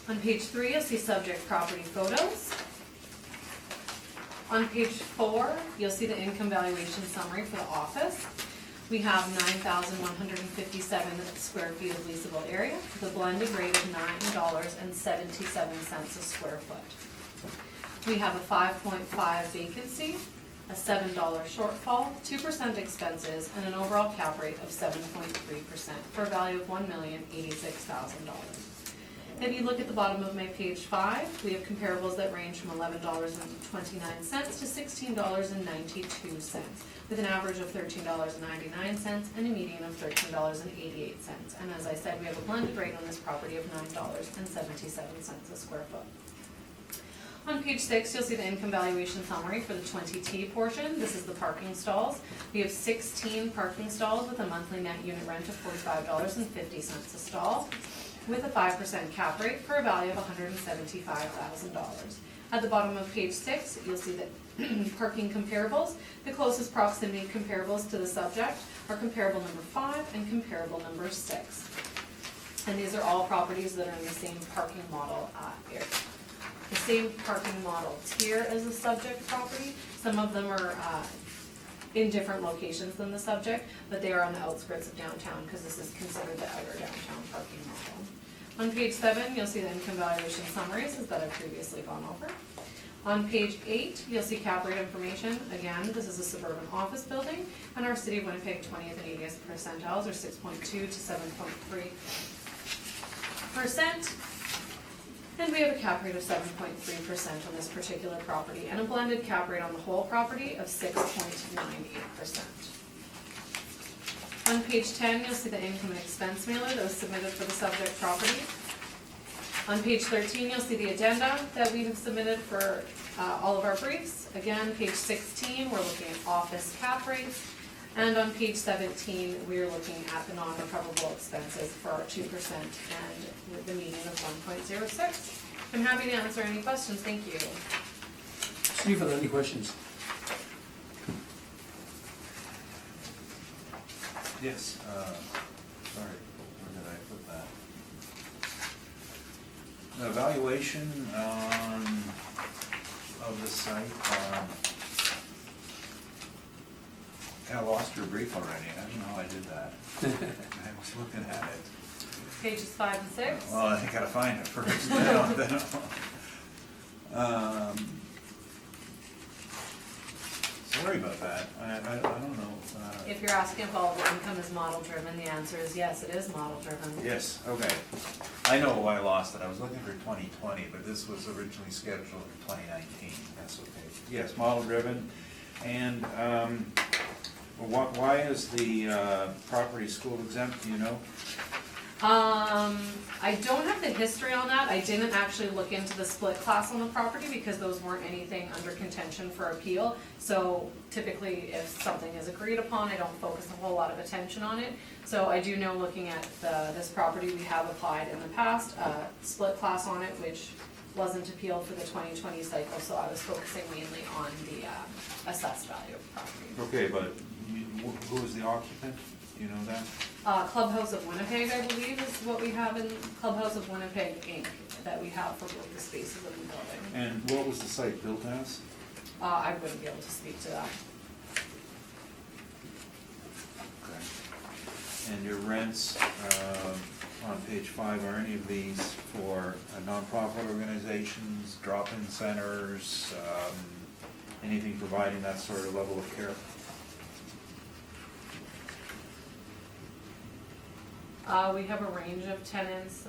On page 3, you'll see subject property photos. On page 4, you'll see the income valuation summary for the office. We have 9,157 square feet of leasable area with a blended rate of $9.77 a square foot. We have a 5.5 vacancy, a $7 shortfall, 2% expenses, and an overall cap rate of 7.3% for a value of $1,086,000. If you look at the bottom of my page 5, we have comparables that range from $11.29 to $16.92, with an average of $13.99 and a median of $13.88. And as I said, we have a blended rate on this property of $9.77 a square foot. On page 6, you'll see the income valuation summary for the 20T portion. This is the parking stalls. We have 16 parking stalls with a monthly net unit rent of $45.50 a stall, with a 5% cap rate for a value of $175,000. At the bottom of page 6, you'll see that parking comparables. The closest proximity comparables to the subject are comparable number 5 and comparable number 6. And these are all properties that are in the same parking model area. The same parking model tier as the subject property. Some of them are in different locations than the subject, but they are on the outskirts of downtown because this is considered the outer downtown parking model. On page 7, you'll see the income valuation summaries that I've previously gone over. On page 8, you'll see cap rate information. Again, this is a suburban office building, and our City of Winnipeg 20th and 80th percentiles are 6.2 to 7.3%. And we have a cap rate of 7.3% on this particular property, and a blended cap rate on the whole property of 6.98%. On page 10, you'll see the income and expense mailer that was submitted for the subject property. On page 13, you'll see the addenda that we have submitted for all of our briefs. Again, page 16, we're looking at office cap rates. And on page 17, we are looking at the non-recoverable expenses for our 2% and with the median of 1.06. I'm happy to answer any questions. Thank you. Steve, are there any questions? Yes, sorry, where did I put that? The evaluation of the site, I lost your brief already, I don't know how I did that. I was looking at it. Pages 5 and 6. Well, I gotta find it first. Sorry about that, I don't know. If you're asking if all of the income is model driven, the answer is yes, it is model driven. Yes, okay. I know why I lost it, I was looking for 2020, but this was originally scheduled for 2019, that's okay. Yes, model driven, and why is the property school exempt, do you know? I don't have the history on that. I didn't actually look into the split class on the property because those weren't anything under contention for appeal. So typically if something is agreed upon, I don't focus a whole lot of attention on it. So I do know, looking at this property, we have applied in the past split class on it, which wasn't appealed for the 2020 cycle, so I was focusing mainly on the assessed value of the property. Okay, but who is the occupant? Do you know that? Clubhouse of Winnipeg, I believe, is what we have in Clubhouse of Winnipeg, Inc., that we have for both the spaces of the building. And what was the site built as? I wouldn't be able to speak to that. Okay. And your rents on page 5, are any of these for nonprofit organizations, drop-in centers, anything providing that sort of level of care? We have a range of tenants.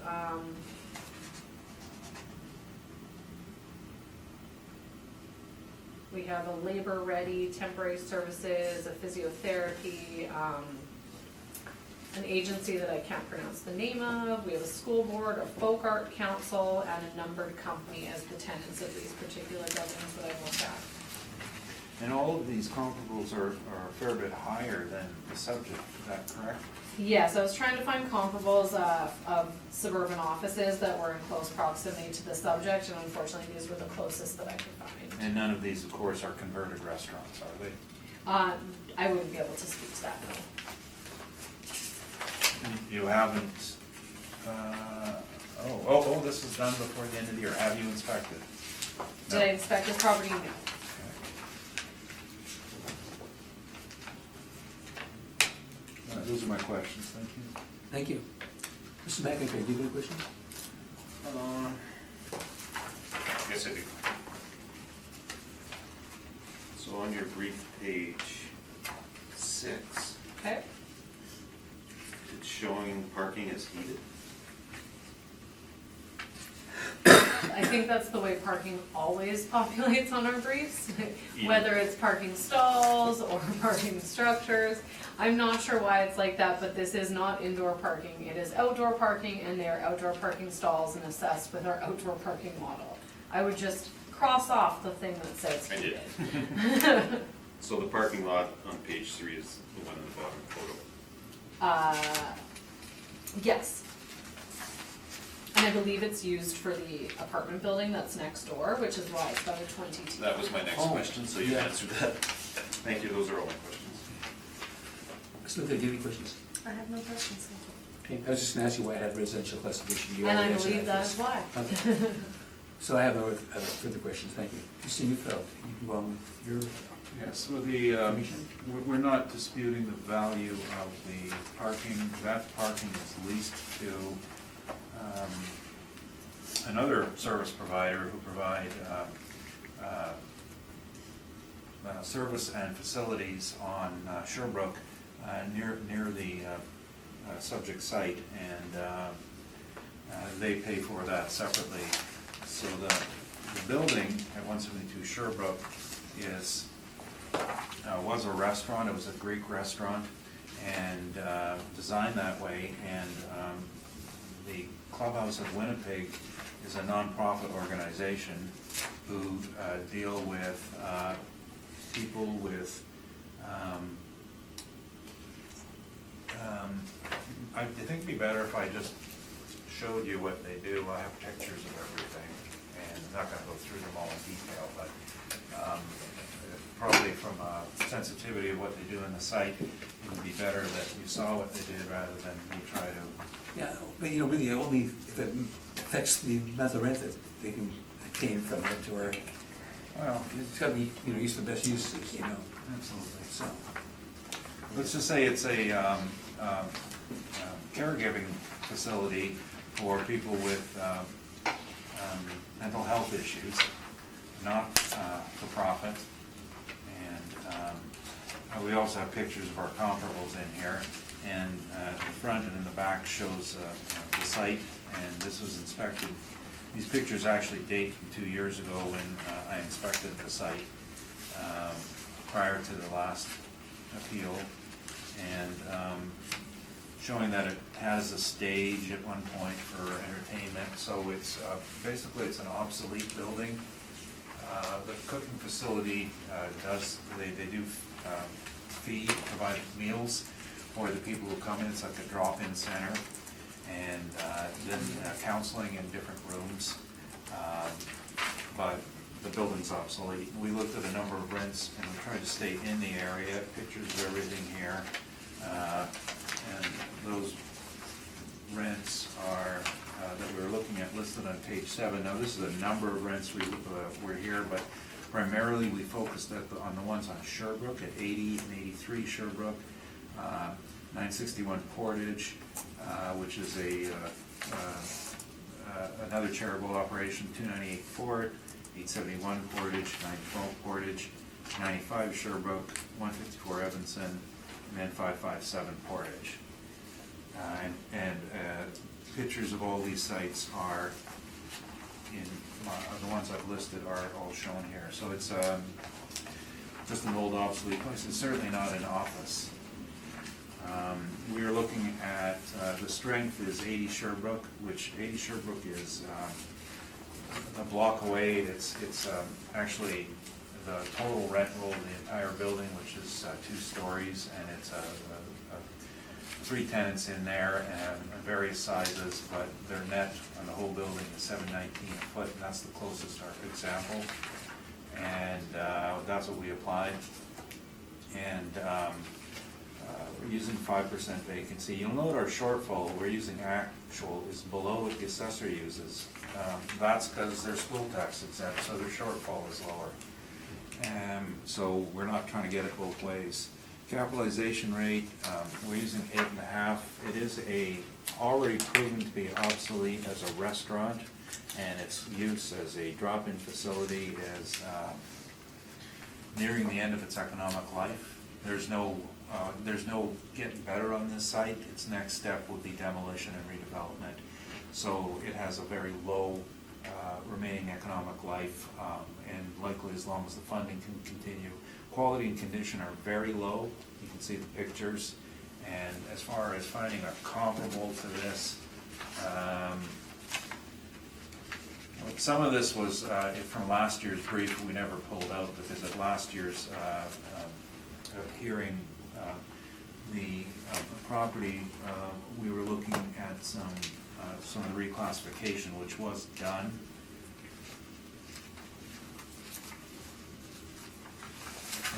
We have a labor-ready temporary services, a physiotherapy, an agency that I can't pronounce the name of, we have a school board, a folk art council, and a numbered company as the tenants of these particular buildings that I looked at. And all of these comparables are a fair bit higher than the subject, is that correct? Yes, I was trying to find comparables of suburban offices that were in close proximity to the subject, and unfortunately, these were the closest that I could find. And none of these, of course, are converted restaurants, are they? I wouldn't be able to speak to that, no. You haven't, this was done before the end of the year. Have you inspected? Did I inspect this property? No. Those are my questions, thank you. Thank you. Mr. McIntyre, do you have any questions? Yes, I do. So on your brief page 6, Okay. it's showing parking as heated. I think that's the way parking always populates on our briefs, Yeah. whether it's parking stalls or parking structures. I'm not sure why it's like that, but this is not indoor parking. It is outdoor parking, and they are outdoor parking stalls and assessed with our outdoor parking model. I would just cross off the thing that says I did. heated. So the parking lot on page 3 is the one in the bottom photo. Yes. And I believe it's used for the apartment building that's next door, which is why it's got a 22. That was my next Oh, question, so you yeah. answered that. Thank you, those are all my questions. Mr. McIntyre, do you have any questions? I have no questions. Okay, I was just gonna ask you why I had residential classification. You And I already answered believe that's why. Okay. So I have no further questions, thank you. Mr. Neufeld, you can go on with your Yes, well, the, information. we're not disputing the value of the parking. That parking is leased to another service provider who provide service and facilities on Sherbrooke near the subject site, and they pay for that separately. So the building at 172 Sherbrooke is was a restaurant. It was a Greek restaurant, and designed that way. And the Clubhouse of Winnipeg is a nonprofit organization who deal with people with. I think it'd be better if I just showed you what they do. I have pictures of everything, and I'm not going to go through them all in detail, but probably from a sensitivity of what they do in the site, it would be better that you saw what they did rather than we try to. Yeah, but you know, really only if it affects the amount of rent that they can obtain from it, or, well, it's gotta be, you know, use the best uses, you know. Absolutely. So, Let's just say it's a caregiving facility for people with mental health issues, not for profit. And we also have pictures of our comparables in here. And the front and in the back shows the site, and this was inspected. These pictures actually date from 2 years ago when I inspected the site prior to the last appeal, and showing that it has a stage at one point for entertainment. So it's basically it's an obsolete building. The cooking facility they do provide meals for the people who come in. It's like a drop-in center, and then counseling in different rooms. But the building's obsolete. We looked at a number of rents, and we tried to stay in the area, pictures of everything here. And those rents are, that we were looking at listed on page 7. Now, this is a number of rents were here, but primarily we focused on the ones on Sherbrooke at 80 and 83 Sherbrooke, 961 Portage, which is another charitable operation, 298 Fort, 871 Portage, 912 Portage, 95 Sherbrooke, 154 Evanston, and then 557 Portage. And pictures of all these sites are in the ones I've listed are all shown here. So it's just an old obsolete place. It's certainly not an office. We are looking at, the strength is 80 Sherbrooke, which 80 Sherbrooke is a block away. It's actually the total rent roll of the entire building, which is 2 stories, and it's 3 tenants in there and various sizes, but their net on the whole building is $719 a foot, and that's the closest example. And that's what we applied. And we're using 5% vacancy. You'll note our shortfall, we're using actual, is below what the assessor uses. That's because they're school tax exempt, so their shortfall is lower. So we're not trying to get it both ways. Capitalization rate, we're using 8.5. It is already proven to be obsolete as a restaurant, and its use as a drop-in facility is nearing the end of its economic life. There's no getting better on this site. Its next step would be demolition and redevelopment. So it has a very low remaining economic life, and likely as long as the funding can continue. Quality and condition are very low. You can see the pictures. And as far as finding a comparable to this, some of this was from last year's brief we never pulled out, because at last year's hearing, the property, we were looking at some of the reclassification, which was done.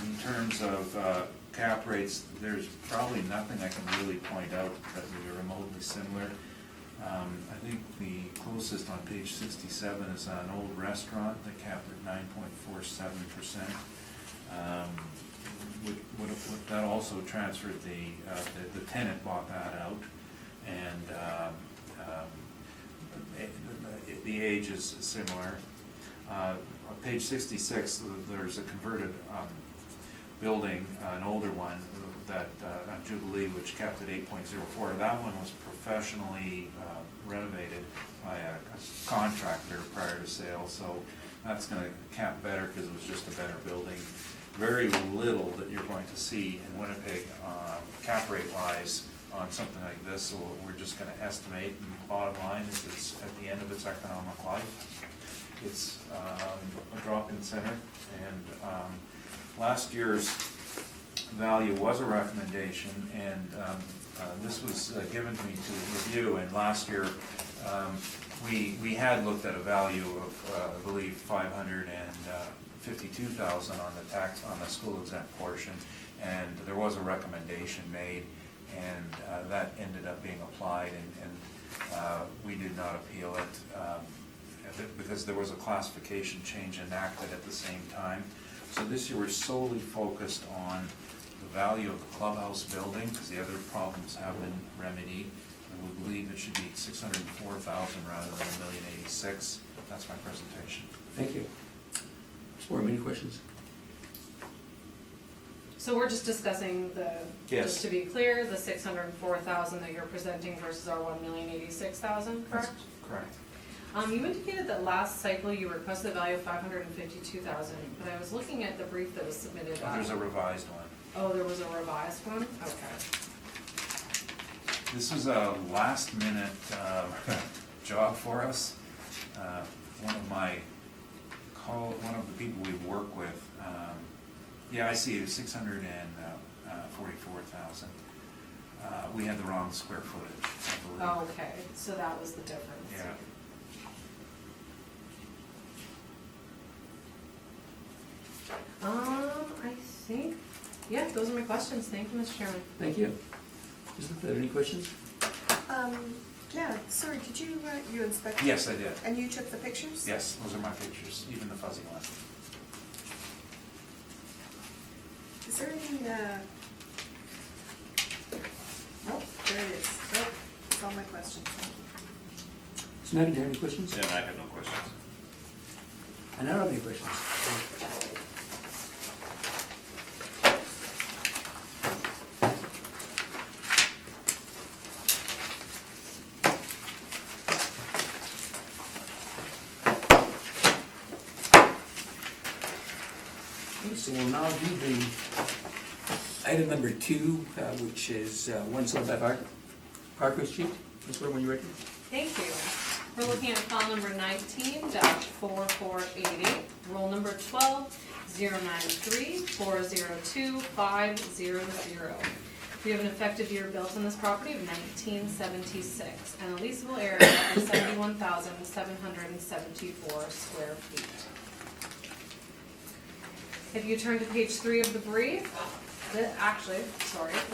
In terms of cap rates, there's probably nothing I can really point out that we are remotely similar. I think the closest on page 67 is an old restaurant that capped at 9.47%. That also transferred the tenant bought that out, and the age is similar. On page 66, there's a converted building, an older one, that on Jubilee, which capped at 8.04. That one was professionally renovated by a contractor prior to sale, so that's going to cap better because it was just a better building. Very little that you're going to see in Winnipeg cap rate wise on something like this, so we're just going to estimate, and the bottom line is it's at the end of its economic life. It's a drop-in center, and last year's value was a recommendation, and this was given to me to review, and last year we had looked at a value of I believe $552,000 on the tax on the school exempt portion, and there was a recommendation made, and that ended up being applied, and we did not appeal it because there was a classification change enacted at the same time. So this year we're solely focused on the value of the clubhouse building, because the other problems have been remedied, and we believe it should be $604,000 rather than $1,086,000. That's my presentation. Thank you. Sporm, any questions? So we're just discussing Yes. just to be clear, the 604,000 that you're presenting versus our 1,086,000, correct? Correct. You indicated that last cycle you requested a value of 552,000, but I was looking at the brief that was submitted. There's a revised one. Oh, there was a revised one? Okay. This was a last minute job for us. One of the people we work with, yeah, I see it was 644,000. We had the wrong square footage, I believe. Oh, okay, so that was the difference. Yeah. I think, yeah, those are my questions. Thank you, Mr. Chairman. Thank you. Isn't there any questions? Yeah, sorry, did you, you inspected? Yes, I did. And you took the pictures? Yes, those are my pictures, even the fuzzy one. Is there any, nope, there it is. Nope, that's all my questions, thank you. Samantha, do you have any questions? Yeah, I have no questions. And I don't have any questions. Okay, so we'll now do the item number 2, which is 175 Parker Street. Ms. Whittle, when you're ready. Thank you. We're looking at file number 19-4488, roll number 12-093-402-500. We have an effective year built on this property of 1976 and a leasable area of 71,774 square feet. If you turn to page 3 of the brief, the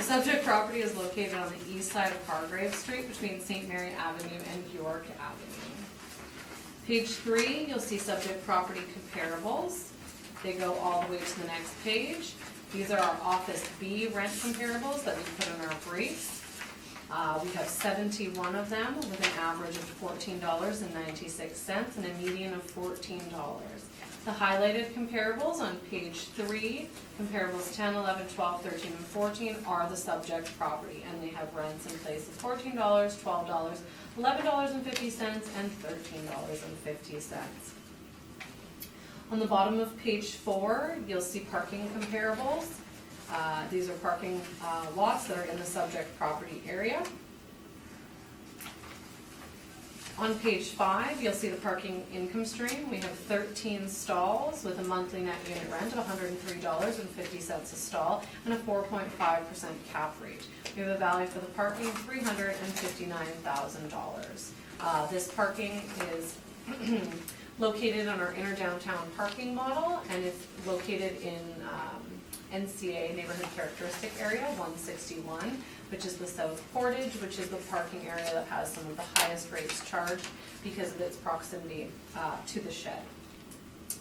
subject property is located on the east side of Hargrave Street between St. Mary Avenue and York Avenue. Page 3, you'll see subject property comparables. They go all the way to the next page. These are our Office B rent comparables that we put in our briefs. We have 71 of them with an average of $14.96 and a median of $14. The highlighted comparables on page 3, comparables 10, 11, 12, 13, and 14 are the subject property, and they have rents in place of $14, $12, $11.50, and $13.50. On the bottom of page 4, you'll see parking comparables. These are parking lots that are in the subject property area. On page 5, you'll see the parking income stream. We have 13 stalls with a monthly net unit rent of $103.50 a stall and a 4.5% cap rate. We have a value for the parking of $359,000. This parking is located on our inner downtown parking model, and it's located in NCA Neighborhood Characteristic Area 161, which is the South Portage, which is the parking area that has some of the highest rates charged because of its proximity to the shed.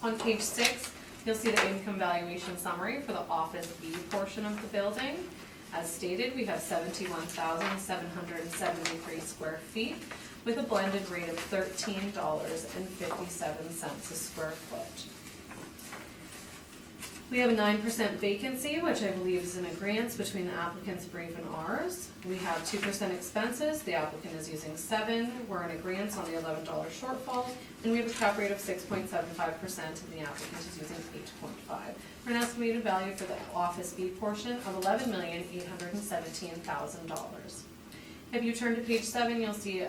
On page 6, you'll see the income valuation summary for the Office B portion of the building. As stated, we have 71,773 square feet with a blended rate of $13.57 a square foot. We have a 9% vacancy, which I believe is an agreement between the applicant's brief and ours. We have 2% expenses. The applicant is using 7. We're in agreement on the $11 shortfall, and we have a cap rate of 6.75%, and the applicant is using 8.5. For an estimated value for the Office B portion of $11,817,000. If you turn to page 7, you'll see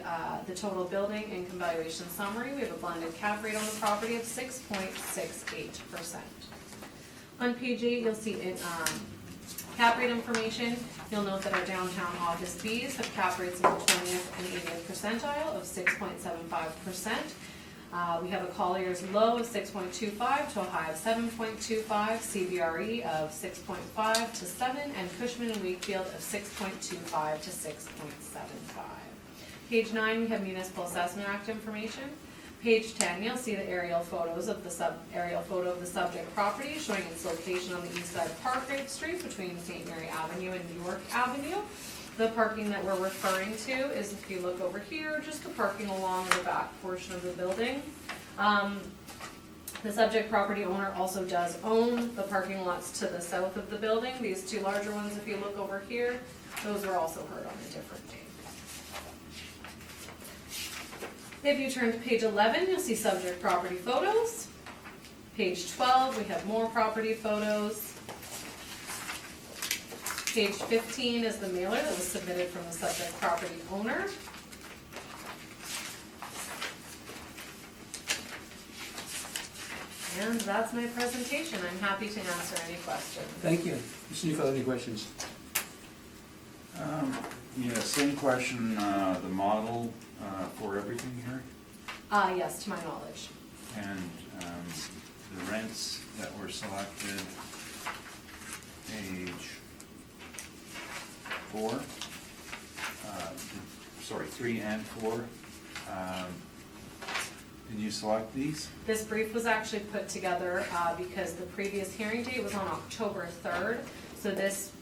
the total building income valuation summary. We have a blended cap rate on the property of 6.68%. On page 8, you'll see cap rate information. You'll note that our downtown Office Bs have cap rates in the 20th and 80th percentile of 6.75%. We have a Collier's low of 6.25 to a high of 7.25, CBRE of 6.5 to 7, and Cushman & Wakefield of 6.25 to 6.75. Page 9, we have Municipal Assessment Act information. Page 10, you'll see the aerial photo of the subject property showing its location on the east side of Parkrave Street between St. Mary Avenue and York Avenue. The parking that we're referring to is, if you look over here, just the parking along the back portion of the building. The subject property owner also does own the parking lots to the south of the building. These 2 larger ones, if you look over here, those are also heard on a different day. If you turn to page 11, you'll see subject property photos. Page 12, we have more property photos. Page 15 is the mailer that was submitted from the subject property owner. And that's my presentation. I'm happy to answer any questions. Thank you. Mr. Neufeld, any questions? Yeah, same question, the model for everything here, Yes, to my knowledge. and the rents that were selected, page 4, 3 and 4. Did you select these? This brief was actually put together because the previous hearing date was on October 3rd. So this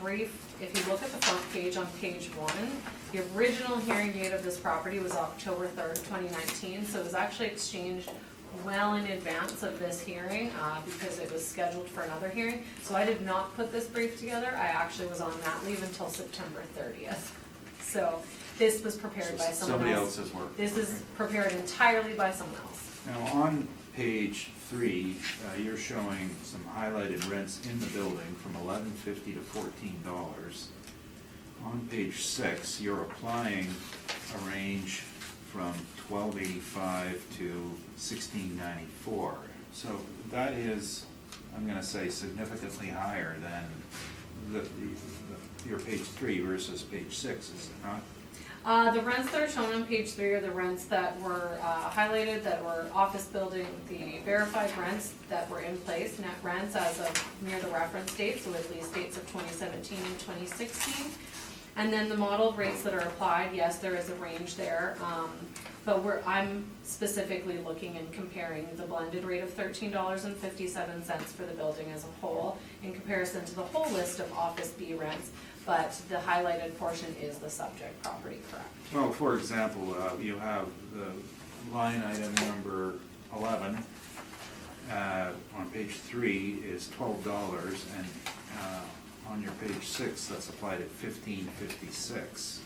brief, if you look at the front page on page 1, the original hearing date of this property was October 3rd, 2019. So it was actually exchanged well in advance of this hearing because it was scheduled for another hearing. So I did not put this brief together. I actually was on mat leave until September 30th. So this was prepared by someone else. Somebody else's work. This is prepared entirely by someone else. Now, on page 3, you're showing some highlighted rents in the building from $11.50 to $14. On page 6, you're applying a range from $12.85 to $16.94. So that is, I'm gonna say, significantly higher than your page 3 versus page 6, is it not? The rents that are shown on page 3 are the rents that were highlighted, that were office building, the verified rents that were in place, net rents as of near the reference date, so at least dates of 2017 and 2016. And then the model rates that are applied, yes, there is a range there, but I'm specifically looking and comparing the blended rate of $13.57 for the building as a whole in comparison to the whole list of Office B rents, but the highlighted portion is the subject property, correct? Well, for example, you have the line item number 11 on page 3 is $12, and on your page 6, that's applied at $15.56.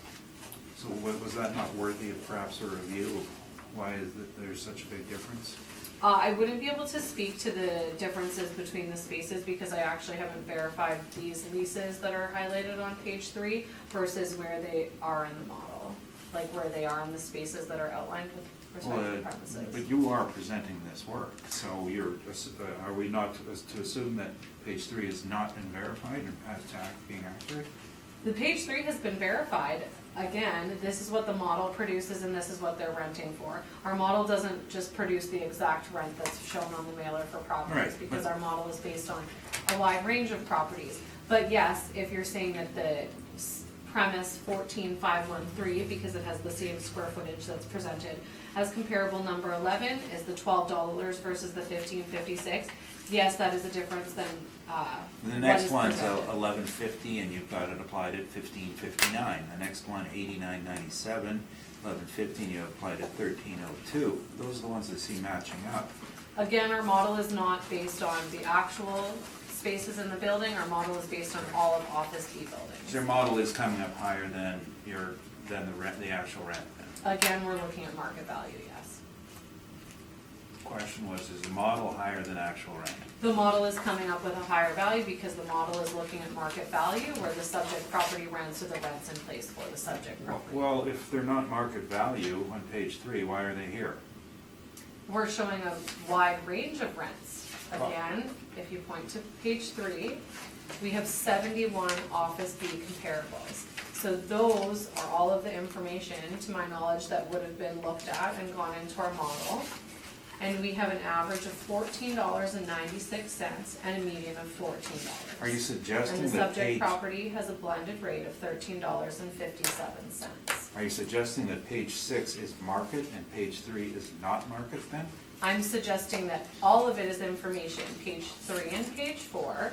So was that not worthy of perhaps a review of why is it there's such a big difference? I wouldn't be able to speak to the differences between the spaces because I actually haven't verified these leases that are highlighted on page 3 versus where they are in the model, like where they are in the spaces that are outlined with respect to the premises. But you are presenting this work, so are we not to assume that page 3 is not been verified and as to being accurate? The page 3 has been verified. Again, this is what the model produces and this is what they're renting for. Our model doesn't just produce the exact rent that's shown on the mailer for properties Right, because but- our model is based on a wide range of properties. But yes, if you're saying that the premise 14513, because it has the same square footage that's presented as comparable number 11 is the $12 versus the $15.56, yes, that is a difference than The what next is one's presented. $11.50 and you've got it applied at $15.59. The next one, $89.97, $11.50 and you applied at $13.02. Those are the ones that seem matching up. Again, our model is not based on the actual spaces in the building, our model is based on all of Office B buildings. So your model is coming up higher than the actual rent. Again, we're looking at market value, yes. Question was, is the model higher than actual rent? The model is coming up with a higher value because the model is looking at market value where the subject property rents are the rents in place for the subject property. Well, if they're not market value on page 3, why are they here? We're showing a wide range of rents. Again, if you point to page 3, we have 71 Office B comparables. So those are all of the information, to my knowledge, that would have been looked at and gone into our model. And we have an average of $14.96 and a median of $14. Are you suggesting And the that subject page, property has a blended rate of $13.57. are you suggesting that page 6 is market and page 3 is not market then? I'm suggesting that all of it is information. Page 3 and page 4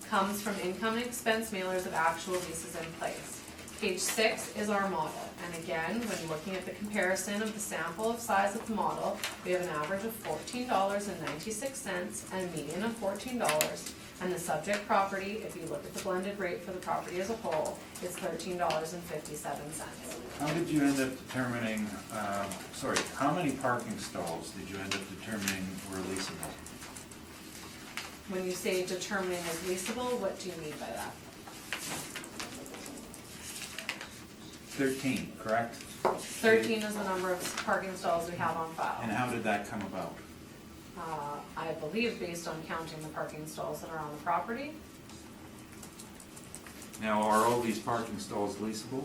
comes from income and expense mailers of actual leases in place. Page 6 is our model, and again, when looking at the comparison of the sample of size of the model, we have an average of $14.96 and a median of $14, and the subject property, if you look at the blended rate for the property as a whole, is $13.57. How did you end up determining, how many parking stalls did you end up determining were leasable? When you say determining as leasable, what do you mean by that? 13, correct? 13 is the number of parking stalls we have on file. And how did that come about? I believe based on counting the parking stalls that are on the property. Now, are all these parking stalls leasable?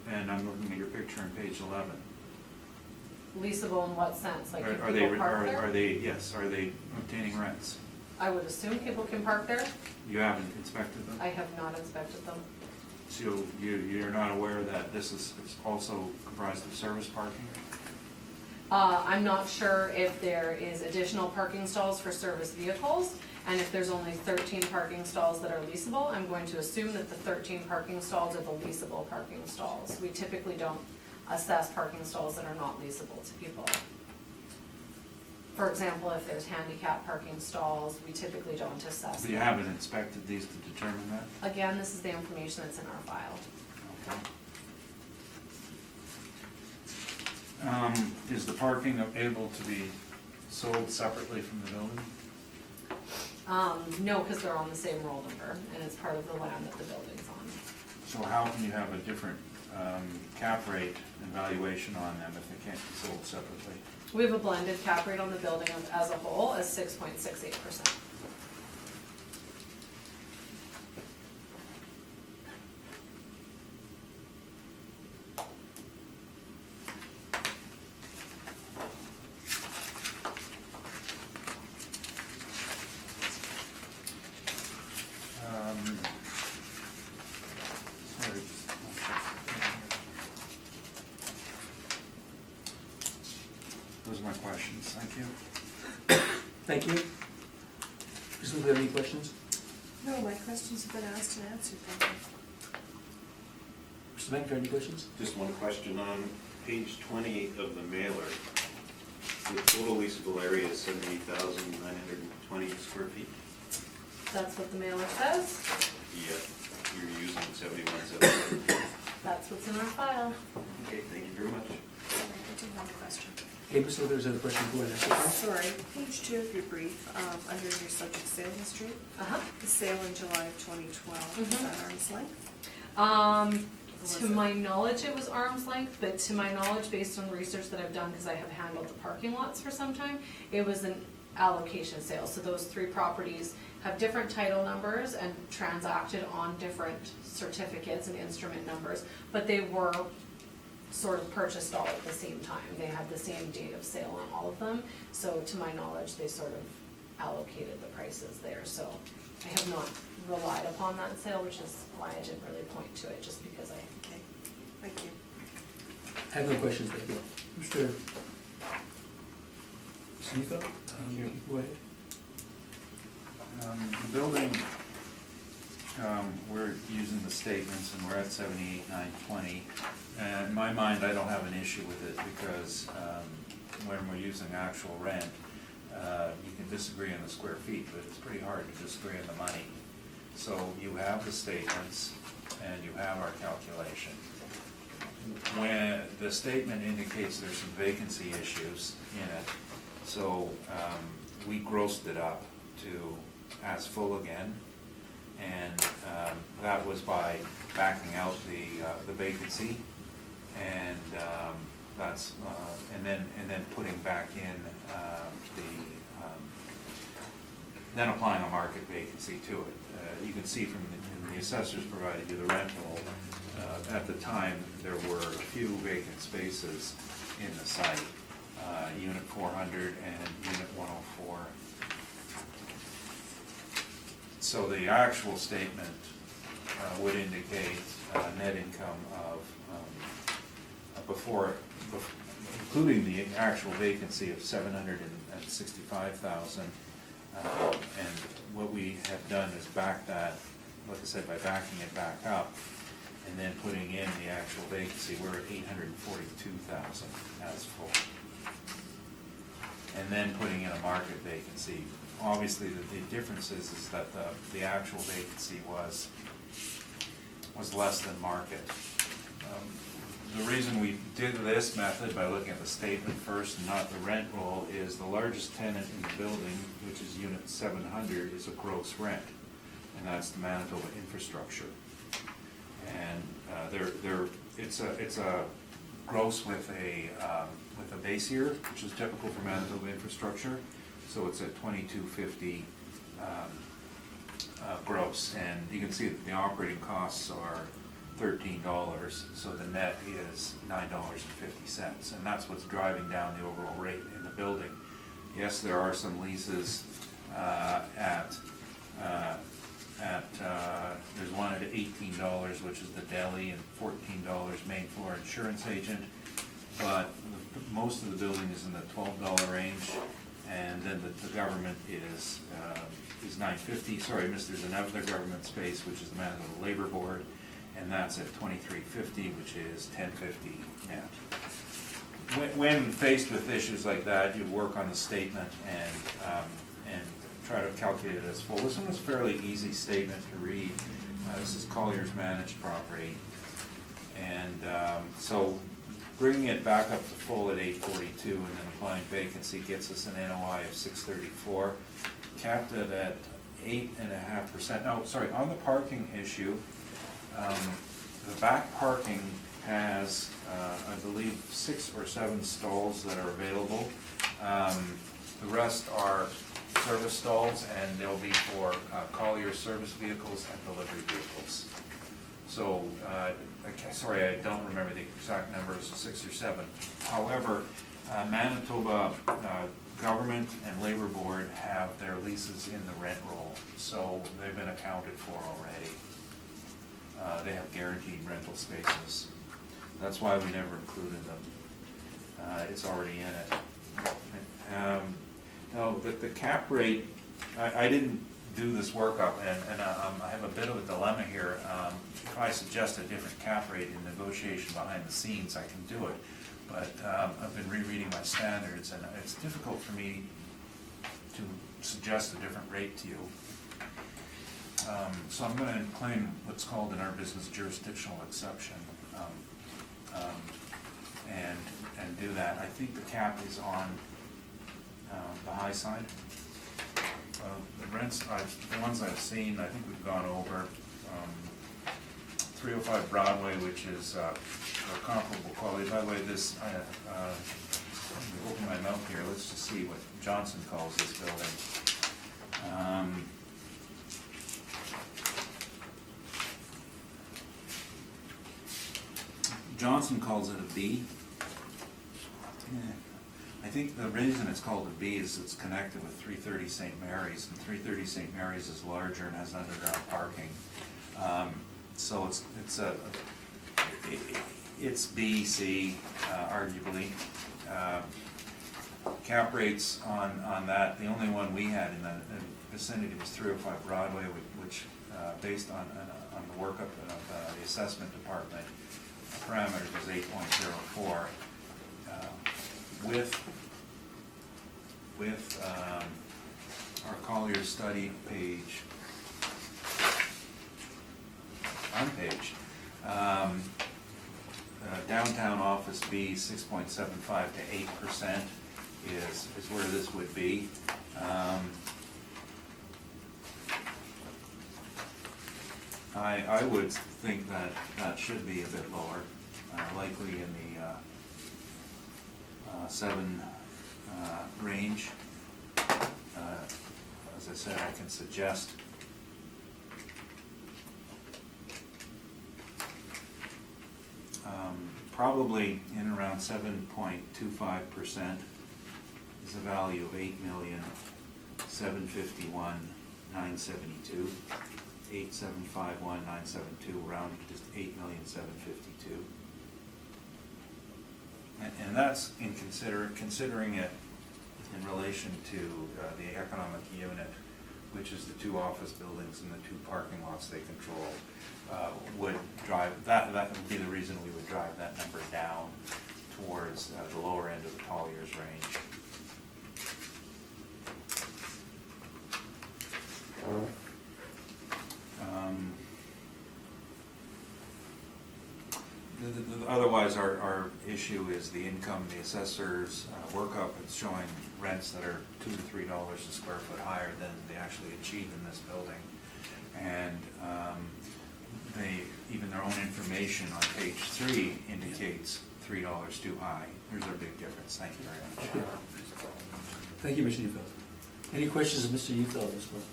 And I'm looking at your picture on page 11. Leasable in what sense? Like if Are they, people park there? are they obtaining rents? I would assume people can park there. You haven't inspected them? I have not inspected them. So you're not aware that this is also comprised of service parking? I'm not sure if there is additional parking stalls for service vehicles, and if there's only 13 parking stalls that are leasable, I'm going to assume that the 13 parking stalls are the leasable parking stalls. We typically don't assess parking stalls that are not leasable to people. For example, if there's handicap parking stalls, we typically don't assess But you them. haven't inspected these to determine that? Again, this is the information that's in our file. Okay. Is the parking able to be sold separately from the building? No, because they're on the same roll number, and it's part of the land that the building's on. So how can you have a different cap rate and valuation on them if they can't be sold separately? We have a blended cap rate on the building as a whole as 6.68%. Sorry. Those are my questions, thank you. Thank you. Does anyone have any questions? No, my questions have been asked and answered, thank you. Mr. Manager, any questions? Just one question on page 28 of the mailer. The total leasable area is 78,920 square feet. That's what the mailer says. Yet you're using 71,700. That's what's in our file. Okay, thank you very much. Sorry, I do have a question. Okay, Mr. Wood, there's another question. Go ahead, ask it first. Sorry, page 2 of your brief, under your subject sale history, Uh-huh. the sale in July of 2012, is that arm's length? To my knowledge, it was arm's length, but to my knowledge, based on the research that I've done, because I have handled the parking lots for some time, it was an allocation sale. So those 3 properties have different title numbers and transacted on different certificates and instrument numbers, but they were sort of purchased all at the same time. They had the same date of sale on all of them. So to my knowledge, they sort of allocated the prices there. So I have not relied upon that sale, which is why I didn't really point to it, just because I Okay, thank you. I have no questions, thank you. Mr. Sneeko, go ahead. The building, we're using the statements and we're at 78,920. And in my mind, I don't have an issue with it because when we're using actual rent, you can disagree on the square feet, but it's pretty hard to disagree on the money. So you have the statements and you have our calculation. When the statement indicates there's some vacancy issues in it, so we grossed it up to as full again, and that was by backing out the vacancy, and that's and then putting back in then applying a market vacancy to it. You can see from the assessors provided you the rent roll. At the time, there were a few vacant spaces in the site, Unit 400 and Unit 104. So the actual statement would indicate net income of, including the actual vacancy of $765,000. And what we have done is back that, like I said, by backing it back up and then putting in the actual vacancy, we're at $842,000 as full. And then putting in a market vacancy. Obviously, the difference is that the actual vacancy was less than market. The reason we did this method by looking at the statement first and not the rent roll is the largest tenant in the building, which is Unit 700, is a gross rent, and that's the Manitoba Infrastructure. And it's a gross with a base year, which is typical for Manitoba Infrastructure. So it's at $22.50 gross, and you can see that the operating costs are $13, so the net is $9.50, and that's what's driving down the overall rate in the building. Yes, there are some leases there's one at $18, which is the deli, and $14 main floor insurance agent, but most of the building is in the $12 range, and then the government is $9.50. Sorry, there's another government space, which is the Manitoba Labor Board, and that's at $23.50, which is $10.50 net. When faced with issues like that, you work on the statement and try to calculate it as full. This one was a fairly easy statement to read. This is Collier's managed property, and so bringing it back up to full at 842 and then applying vacancy gets us an NOI of 634. Capped it at 8.5%. No, sorry, on the parking issue, the back parking has, I believe, 6 or 7 stalls that are available. The rest are service stalls, and they'll be for Collier service vehicles and delivery vehicles. So, sorry, I don't remember the exact numbers, 6 or 7. However, Manitoba Government and Labor Board have their leases in the rent roll, so they've been accounted for already. They have guaranteed rental spaces. That's why we never included them. It's already in it. Now, the cap rate, I didn't do this workup, and I have a bit of a dilemma here. If I suggest a different cap rate in negotiation behind the scenes, I can do it. But I've been rereading my standards, and it's difficult for me to suggest a different rate to you. So I'm going to claim what's called in our business jurisdictional exception, and do that. I think the cap is on the high side. The rents, the ones I've seen, I think we've gone over. 305 Broadway, which is a comparable quality. By the way, this, let me open my mouth here. Let's just see what Johnson calls this building. Johnson calls it a B. I think the reason it's called a B is it's connected with 330 St. Mary's, and 330 St. Mary's is larger and has underground parking. So it's B, C, arguably. Cap rates on that, the only one we had in the vicinity was 305 Broadway, which based on the workup of the assessment department, parameters was 8.04. With our Collier study page, on page, downtown office B 6.75 to 8% is where this would be. I would think that should be a bit lower, likely in the 7 range. As I said, I can suggest probably in around 7.25% is a value of $8,751,972. 8,751,972, rounded to just 8,752,000. And that's in considering it in relation to the economic unit, which is the 2 office buildings and the 2 parking lots they control, would drive, that would be the reason we would drive that number down towards the lower end of the Collier's range. Otherwise, our issue is the income, the assessor's workup. It's showing rents that are $2 to $3 a square foot higher than they actually achieve in this building. And even their own information on page 3 indicates $3 too high. There's a big difference. Thank you very much. Thank you, Mr. Neufeld. Any questions of Mr. Neufeld as well?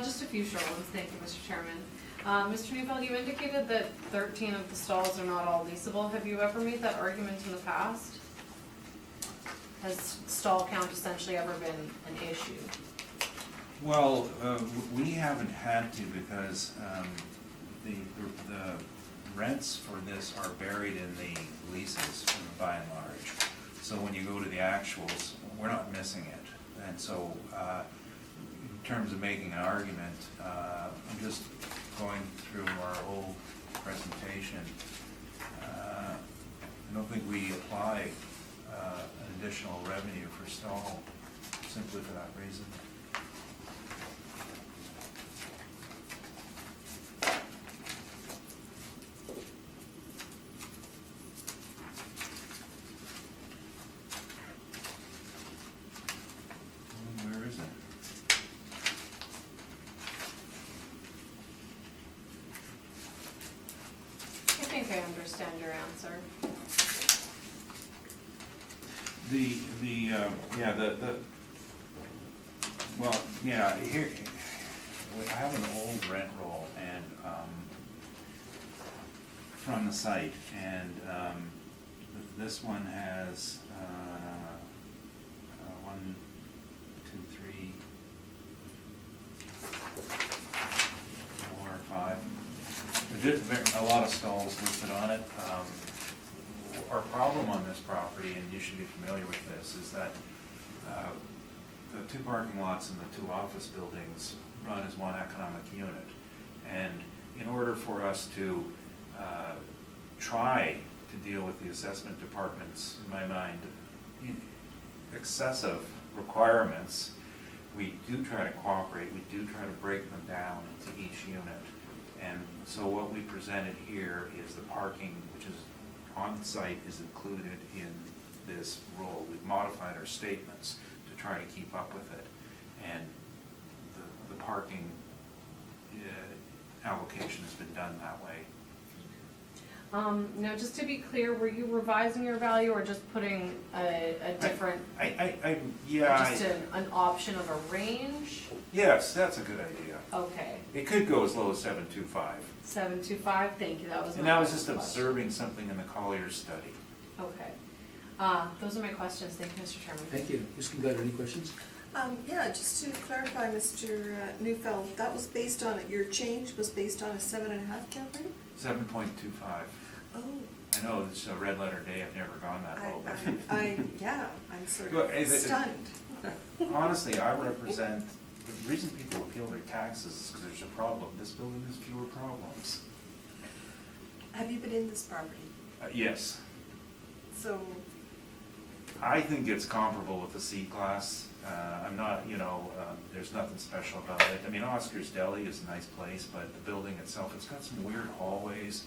Just a few short ones, thank you, Mr. Chairman. Mr. Neufeld, you indicated that 13 of the stalls are not all leasable. Have you ever made that argument in the past? Has stall count essentially ever been an issue? Well, we haven't had to because the rents for this are buried in the leases by and large. So when you go to the actuals, we're not missing it. And so in terms of making an argument, I'm just going through our old presentation. I don't think we apply an additional revenue for stall simply for that reason. think I understand your answer. Here, I have an old rent roll and, from the site, and, this one has, 1, 2, 3, 4, 5. There's a lot of stalls listed on it. Our problem on this property, and you should be familiar with this, is that the 2 parking lots and the 2 office buildings run as one economic unit. And in order for us to try to deal with the assessment department's, in my mind, excessive requirements, we do try to cooperate, we do try to break them down into each unit. And so what we presented here is the parking, which is on site, is included in this rule. We've modified our statements to try to keep up with it. And the parking allocation has been done that way. Now, just to be clear, were you revising your value or just putting a different, just an option of a range? Yes, that's a good idea. Okay, It could go as low as 725. 725, thank you, that was my And I was just question. observing something in the Collier's study. Okay, those are my questions, thank you, Mr. Chairman. Thank you. Ms. Kingleder, any questions? Yeah, just to clarify, Mr. Neufeld, that was based on, your change was based on a 7.5 cap rate? 7.25. Oh, I know it's a red letter day, I've never gone that low. I'm sort Well, of stunned. Honestly, I represent, the reason people appeal their taxes is because there's a problem. This building has fewer problems. Have you been in this property? Yes, So, I think it's comparable with the C-Class. I'm not, there's nothing special about it. I mean, Oscar's Deli is a nice place, but the building itself, it's got some weird hallways.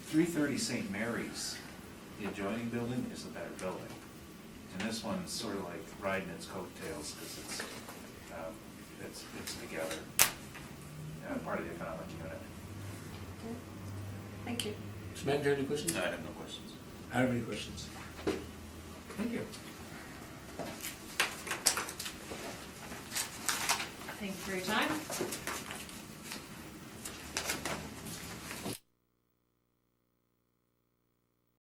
330 St. Mary's, the adjoining building, is a better building. And this one's sort of like riding its coattails because it's together, part of the economic unit. okay. Thank you. Mr. McIntyre, any questions? No, I have no questions. I don't have any questions. Thank you. Thank you for your time.